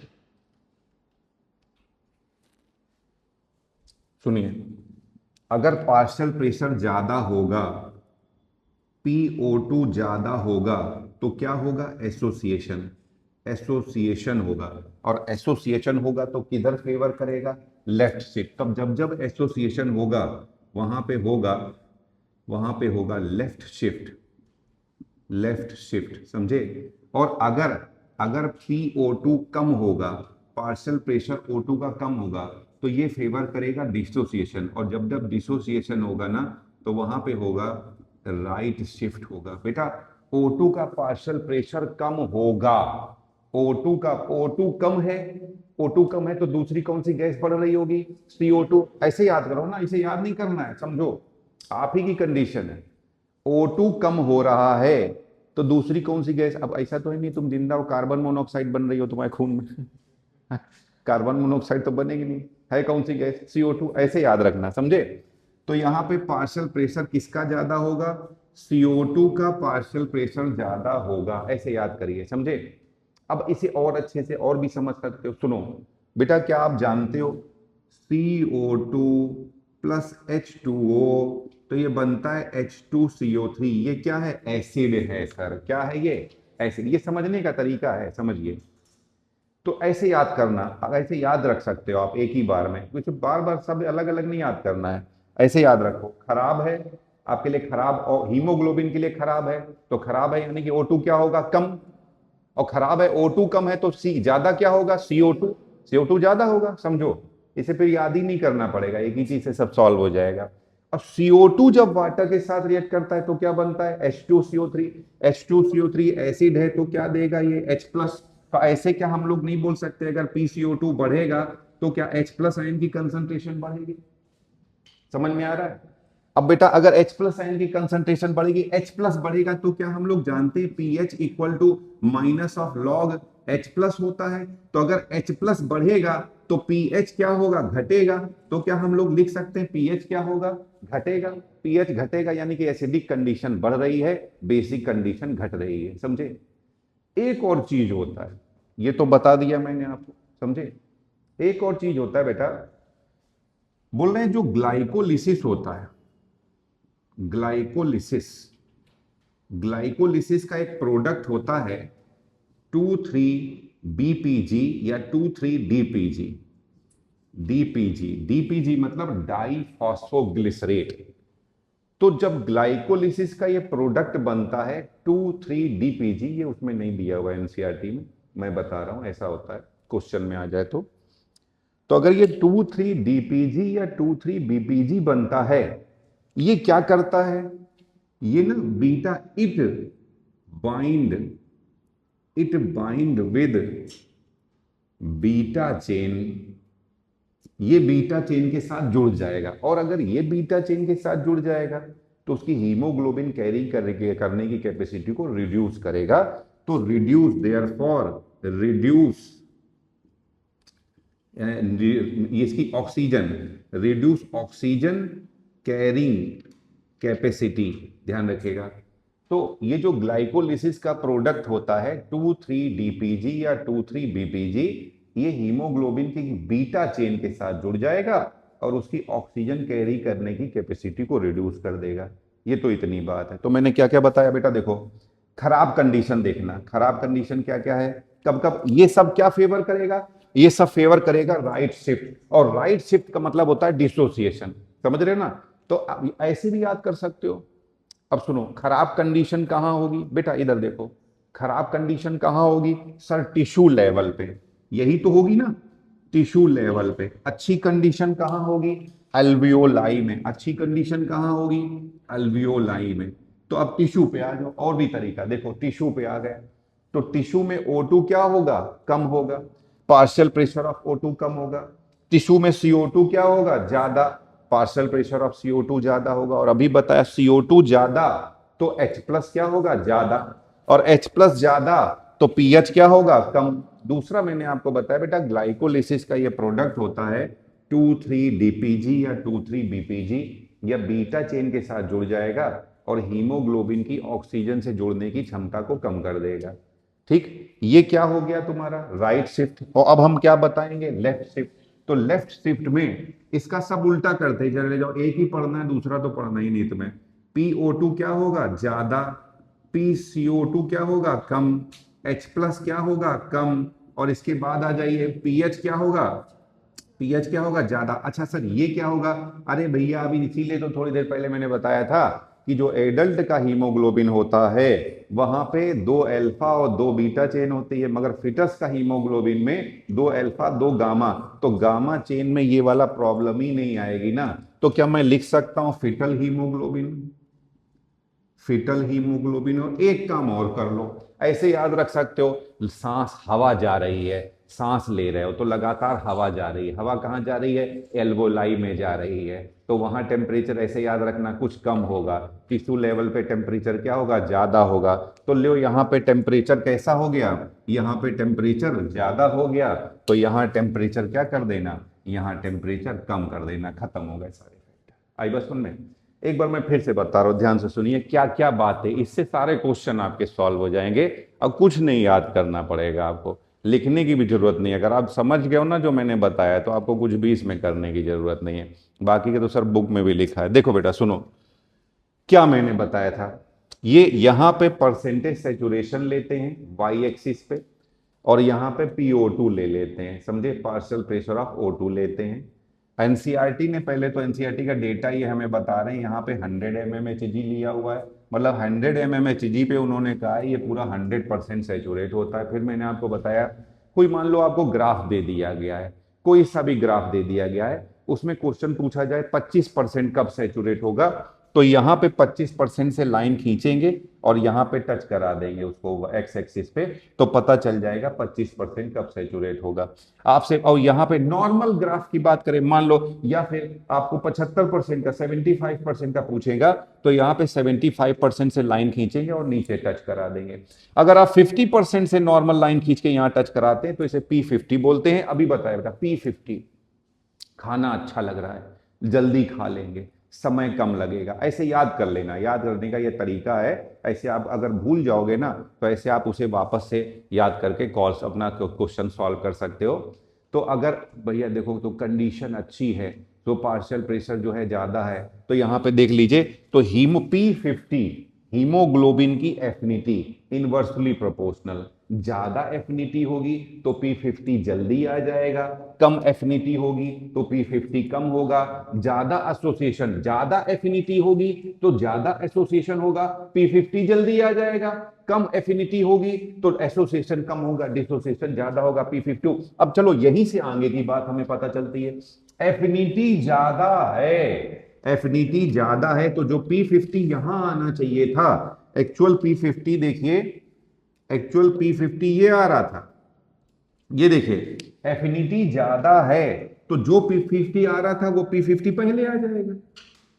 सुनिए, अगर पार्शियल प्रेशर ज्यादा होगा, PO2 ज्यादा होगा, तो क्या होगा, एसोसिएशन, एसोसिएशन होगा, और एसोसिएशन होगा तो किधर फेवर करेगा, लेफ्ट शिफ्ट। तब जब जब एसोसिएशन होगा वहां पे होगा, वहां पे होगा लेफ्ट शिफ्ट, लेफ्ट शिफ्ट, समझे। और अगर अगर PO2 कम होगा, पार्शियल प्रेशर O2 का कम होगा, तो ये फेवर करेगा डिसोसिएशन, और जब जब डिसोसिएशन होगा ना तो वहां पे होगा राइट शिफ्ट होगा। बेटा O2 का पार्शियल प्रेशर कम होगा, O2 का, O2 कम है, O2 कम है तो दूसरी कौन सी गैस बढ़ रही होगी, CO2। ऐसे याद करो ना, इसे याद नहीं करना है, समझो आप ही की कंडीशन है। O2 कम हो रहा है तो दूसरी कौन सी गैस, अब ऐसा तो है नहीं तुम जिंदा हो, कार्बन मोनोऑक्साइड बन रही हो तुम्हारे खून में कार्बन मोनोऑक्साइड तो बनेगी नहीं, है कौन सी गैस, CO2। ऐसे याद रखना, समझे। तो यहाँ पे पार्शियल प्रेशर किसका ज्यादा होगा, CO2 का पार्शियल प्रेशर ज्यादा होगा, ऐसे याद करिए, समझे। अब इसे और अच्छे से और भी समझ सकते हो, सुनो बेटा, क्या आप जानते हो CO2 प्लस H2O, तो ये बनता है H2CO3, ये क्या है, एसिड है सर, क्या है ये, एसिड। ये समझने का तरीका है, समझिए। तो ऐसे याद करना, ऐसे याद रख सकते हो आप एक ही बार में, कुछ बार बार सब अलग अलग नहीं याद करना है, ऐसे याद रखो। खराब है आपके लिए, खराब, और हीमोग्लोबिन के लिए खराब है, तो खराब है यानी कि O2 क्या होगा, कम, और खराब है O2 कम है तो सी ज्यादा क्या होगा, CO2, CO2 ज्यादा होगा, समझो। इसे फिर याद ही नहीं करना पड़ेगा, एक ही चीज से सब सॉल्व हो जाएगा। और CO2 जब वाटर के साथ रिएक्ट करता है तो क्या बनता है, H2CO3, H2CO3 एसिड है तो क्या देगा ये, H+। तो ऐसे क्या हम लोग नहीं बोल सकते अगर PCO2 बढ़ेगा तो क्या H+ आयन की कंसंट्रेशन बढ़ेगी, समझ में आ रहा है। अब बेटा अगर H+ आयन की कंसंट्रेशन बढ़ेगी, H+ बढ़ेगा तो क्या हम लोग जानते हैं pH equal to minus of log H+ होता है। तो अगर H+ बढ़ेगा तो pH क्या होगा, घटेगा। तो क्या हम लोग लिख सकते हैं pH क्या होगा, घटेगा। pH घटेगा यानी कि एसिडिक कंडीशन बढ़ रही है, बेसिक कंडीशन घट रही है, समझे। एक और चीज होता है, ये तो बता दिया मैंने आपको, समझे। एक और चीज होता है बेटा, बोल रहे हैं जो ग्लाइकोलिसिस होता है, ग्लाइकोलिसिस, ग्लाइकोलिसिस का एक प्रोडक्ट होता है 2,3-BPG या 2,3-DPG, DPG, DPG मतलब डाई फॉस्फोग्लिसरेट। तो जब ग्लाइकोलिसिस का ये प्रोडक्ट बनता है 2,3-DPG, ये उसमें नहीं दिया हुआ एनसीईआरटी में, मैं बता रहा हूं ऐसा होता है, क्वेश्चन में आ जाए तो अगर ये 2,3-DPG या 2,3-BPG बनता है, ये क्या करता है, ये ना beta bind it bind with beta chain, ये बीटा चेन के साथ जुड़ जाएगा, और अगर ये बीटा चेन के साथ जुड़ जाएगा तो उसकी हीमोग्लोबिन कैरी करने की कैपेसिटी को रिड्यूस करेगा। तो रिड्यूस, देयरफॉर रिड्यूस, इसकी oxygen, reduce oxygen carrying capacity, ध्यान रखिएगा, तो ये जो ग्लाइकोलिसिस का प्रोडक्ट होता है 2,3-DPG या 2,3-BPG, ये हीमोग्लोबिन की बीटा चेन के साथ जुड़ जाएगा और उसकी ऑक्सीजन कैरी करने की कैपेसिटी को रिड्यूस कर देगा। ये तो इतनी बात है। तो मैंने क्या क्या बताया बेटा, देखो खराब कंडीशन देखना, खराब कंडीशन क्या क्या है, कब कब ये सब क्या फेवर करेगा, ये सब फेवर करेगा राइट शिफ्ट, और राइट शिफ्ट का मतलब होता है डिसोसिएशन, समझ रहे हो ना। तो ऐसे भी याद कर सकते हो। अब सुनो, खराब कंडीशन कहां होगी बेटा, इधर देखो, खराब कंडीशन कहां होगी सर, टिश्यू लेवल पे, यही तो होगी ना, टिश्यू लेवल पे। अच्छी कंडीशन कहां होगी, अल्वियोलाई में। अच्छी कंडीशन कहां होगी, अल्वियोलाई में। तो अब टिश्यू पे आ जाओ, और भी तरीका देखो, टिश्यू पे आ गए तो टिश्यू में O2 क्या होगा, कम होगा, पार्शियल प्रेशर ऑफ O2 कम होगा। टिश्यू में CO2 क्या होगा, ज्यादा, पार्शियल प्रेशर ऑफ CO2 ज्यादा होगा। और अभी बताया CO2 ज्यादा तो H+ क्या होगा, ज्यादा, और H+ ज्यादा तो pH क्या होगा, कम। दूसरा मैंने आपको बताया बेटा, ग्लाइकोलिसिस का ये प्रोडक्ट होता है 2,3-DPG या 2,3-BPG, या बीटा चेन के साथ जुड़ जाएगा और हीमोग्लोबिन की ऑक्सीजन से जुड़ने की क्षमता को कम कर देगा। ठीक, ये क्या हो गया तुम्हारा राइट शिफ्ट। और अब हम क्या बताएंगे, लेफ्ट शिफ्ट। तो लेफ्ट शिफ्ट में इसका सब उल्टा करते चले जाओ, एक ही पढ़ना है, दूसरा तो पढ़ना ही नहीं तुम्हें। PO2 क्या होगा, ज्यादा, PCO2 क्या होगा, कम, H+ क्या होगा, कम, और इसके बाद आ जाइए पीएच क्या होगा, पीएच क्या होगा, ज्यादा। अच्छा सर ये क्या होगा, अरे भैया अभी इसीलिए तो थोड़ी देर पहले मैंने बताया था कि जो एडल्ट का हीमोग्लोबिन होता है वहां पे 2 अल्फा और 2 बीटा चेन होती है, मगर फिटस का हीमोग्लोबिन में 2 अल्फा 2 गामा, तो गामा चेन में ये वाला प्रॉब्लम ही नहीं आएगी ना। तो क्या मैं लिख सकता हूं फिटल हीमोग्लोबिन, फिटल हीमोग्लोबिन। और एक काम और कर लो, ऐसे याद रख सकते हो, सांस हवा जा रही है, सांस ले रहे हो तो लगातार हवा जा रही है, हवा कहाँ जा रही है, एल्वोलाई में जा रही है, तो वहां टेम्परेचर ऐसे याद रखना कुछ कम होगा, टिश्यू लेवल पे टेम्परेचर क्या होगा, ज्यादा होगा। तो लो यहाँ पे टेम्परेचर कैसा हो गया, यहाँ पे टेम्परेचर ज्यादा हो गया, तो यहाँ टेम्परेचर क्या कर देना, यहाँ टेम्परेचर कम कर देना, खत्म हो गए सारे फैक्टर। आई बस सुनने, एक बार मैं फिर से बता रहा हूं, ध्यान से सुनिए क्या क्या बात है, इससे सारे क्वेश्चन आपके सॉल्व हो जाएंगे। अब कुछ नहीं याद करना पड़ेगा आपको, लिखने की भी जरूरत नहीं है। अगर आप समझ गए हो ना जो मैंने बताया, तो आपको कुछ भी इसमें करने की जरूरत नहीं है। बाकी के तो सर बुक में भी लिखा है। देखो बेटा सुनो, क्या मैंने बताया था, ये यहां पे परसेंटेज सेचुरेशन लेते हैं वाई एक्सिस पे, और यहां पे PO2 ले लेते हैं, समझे, पार्शियल प्रेशर ऑफ O2 लेते हैं। एनसीईआरटी ने, पहले तो एनसीईआरटी का डेटा ये हमें बता रहे हैं, यहाँ पे 100 mmHg लिया हुआ है, मतलब 100 mmHg पे उन्होंने कहा है ये पूरा 100% सेचुरेट होता है। फिर मैंने आपको बताया, कोई मान लो आपको ग्राफ दे दिया गया है, कोई सा भी ग्राफ दे दिया गया है, उसमें क्वेश्चन पूछा जाए 25% कब सेचुरेट होगा, तो यहाँ पे 25% से लाइन खींचेंगे और यहाँ पे टच करा देंगे उसको एक्स एक्सिस पे, तो पता चल जाएगा 25% कब सेचुरेट होगा आपसे। और यहाँ पे नॉर्मल ग्राफ की बात करें मान लो, या फिर आपको 75% का 75% का पूछेगा, तो यहाँ पे 75% से लाइन खींचेंगे और नीचे टच करा देंगे। अगर आप 50% से नॉर्मल लाइन खींच के यहाँ टच कराते हैं तो इसे P50 बोलते हैं। अभी बताया बेटा P50, खाना अच्छा लग रहा है, जल्दी खा लेंगे, समय कम लगेगा, ऐसे याद कर लेना। याद करने का ये तरीका है, ऐसे आप अगर भूल जाओगे ना तो ऐसे आप उसे वापस से याद करके कॉल्स अपना क्वेश्चन सॉल्व कर सकते हो। तो अगर भैया देखो तो कंडीशन अच्छी है, तो पार्शियल प्रेशर जो है ज्यादा है, तो यहाँ पे देख लीजिए, तो P50 हीमोग्लोबिन की एफिनिटी इनवर्सली प्रोपोर्शनल, ज्यादा एफिनिटी होगी तो P50 जल्दी आ जाएगा, कम एफिनिटी होगी तो P50 कम होगा। ज्यादा एसोसिएशन, ज्यादा एफिनिटी होगी तो ज्यादा एसोसिएशन होगा, P50 जल्दी आ जाएगा। कम एफिनिटी होगी तो एसोसिएशन कम होगा, डिसोसिएशन ज्यादा होगा, P50। अब चलो यहीं से आगे की बात हमें पता चलती है, एफिनिटी ज्यादा है, एफिनिटी ज्यादा है तो जो P50 यहां आना चाहिए था, एक्चुअल P50 देखिए, एक्चुअल P50 ये आ रहा था, ये देखिए एफिनिटी ज्यादा है तो जो P50 आ रहा था वो P50 पहले आ जाएगा।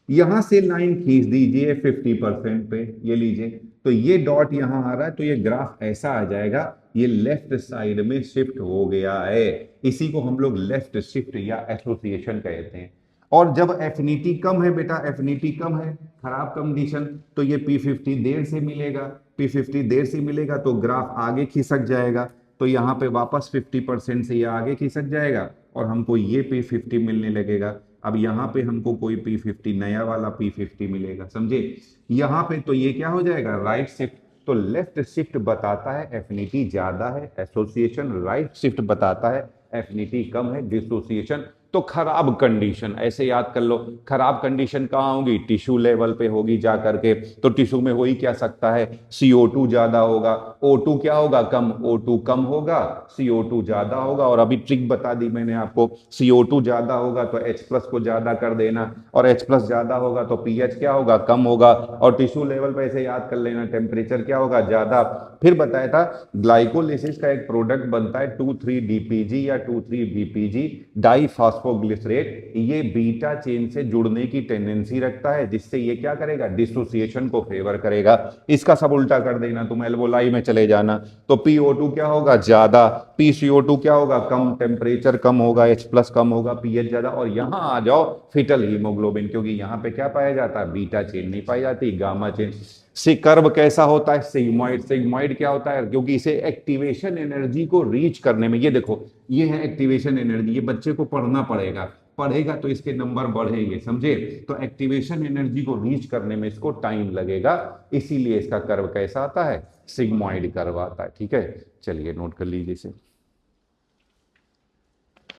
यहां से लाइन खींच दीजिए 50% पे, ये लीजिए, तो ये डॉट यहां आ रहा है, तो ये ग्राफ ऐसा आ जाएगा, ये लेफ्ट साइड में शिफ्ट हो गया है। इसी को हम लोग लेफ्ट शिफ्ट या एसोसिएशन कहते हैं। और जब एफिनिटी कम है बेटा, एफिनिटी कम है, खराब कंडीशन, तो ये P50 देर से मिलेगा, P50 देर से मिलेगा तो ग्राफ आगे खिसक जाएगा, तो यहाँ पे वापस 50% से ये आगे खिसक जाएगा और हमको ये P50 मिलने लगेगा। अब यहाँ पे हमको कोई P50 नया वाला P50 मिलेगा, समझे? यहाँ पे तो ये क्या हो जाएगा, राइट शिफ्ट, तो लेफ्ट शिफ्ट बताता है एफिनिटी ज्यादा है एसोसिएशन, राइट शिफ्ट बताता है एफिनिटी कम है डिसोसिएशन। तो खराब कंडीशन ऐसे याद कर लो, खराब कंडीशन कहाँ होगी, टिश्यू लेवल पे होगी जा करके, तो टिश्यू में हो ही क्या सकता है, CO2 ज्यादा होगा, O2 क्या होगा, कम, O2 कम होगा, CO2 ज्यादा होगा। और अभी ट्रिक बता दी मैंने आपको, CO2 ज्यादा होगा तो H प्लस को ज्यादा कर देना, और H प्लस ज्यादा होगा तो pH क्या होगा, कम होगा, और टिश्यू लेवल पे ऐसे याद कर लेना, टेम्परेचर क्या होगा, ज्यादा। फिर बताया था ग्लाइकोलिसिस का एक प्रोडक्ट बनता है 2,3-DPG या 2,3-BPG, डाइफॉस्फोग्लिसरेट, ये बीटा चेन से जुड़ने की टेंडेंसी रखता है, जिससे ये क्या करेगा, डिसोसिएशन को फेवर करेगा। इसका सब उल्टा कर देना, तुम एल्वोलाई में चले जाना, तो PO2 क्या होगा, ज्यादा, PCO2 क्या होगा, कम, टेम्परेचर कम होगा, H प्लस कम होगा, pH ज्यादा। और यहां आ जाओ फिटल हीमोग्लोबिन, क्योंकि यहां पे क्या पाया जाता है, बीटा चेन नहीं पाई जाती, गामा चेन। से कर्व कैसा होता है, सिग्मॉइड, सिग्मॉइड क्या होता है, क्योंकि इसे एक्टिवेशन एनर्जी को रीच करने में, ये देखो ये है एक्टिवेशन एनर्जी, ये बच्चे को पढ़ना पड़ेगा, पढ़ेगा तो इसके नंबर बढ़ेंगे, समझे? तो एक्टिवेशन एनर्जी को रीच करने में इसको टाइम लगेगा, इसीलिए इसका कर्व कैसा आता है, सिग्मॉइड कर्व आता है। ठीक है, चलिए नोट कर लीजिए इसे।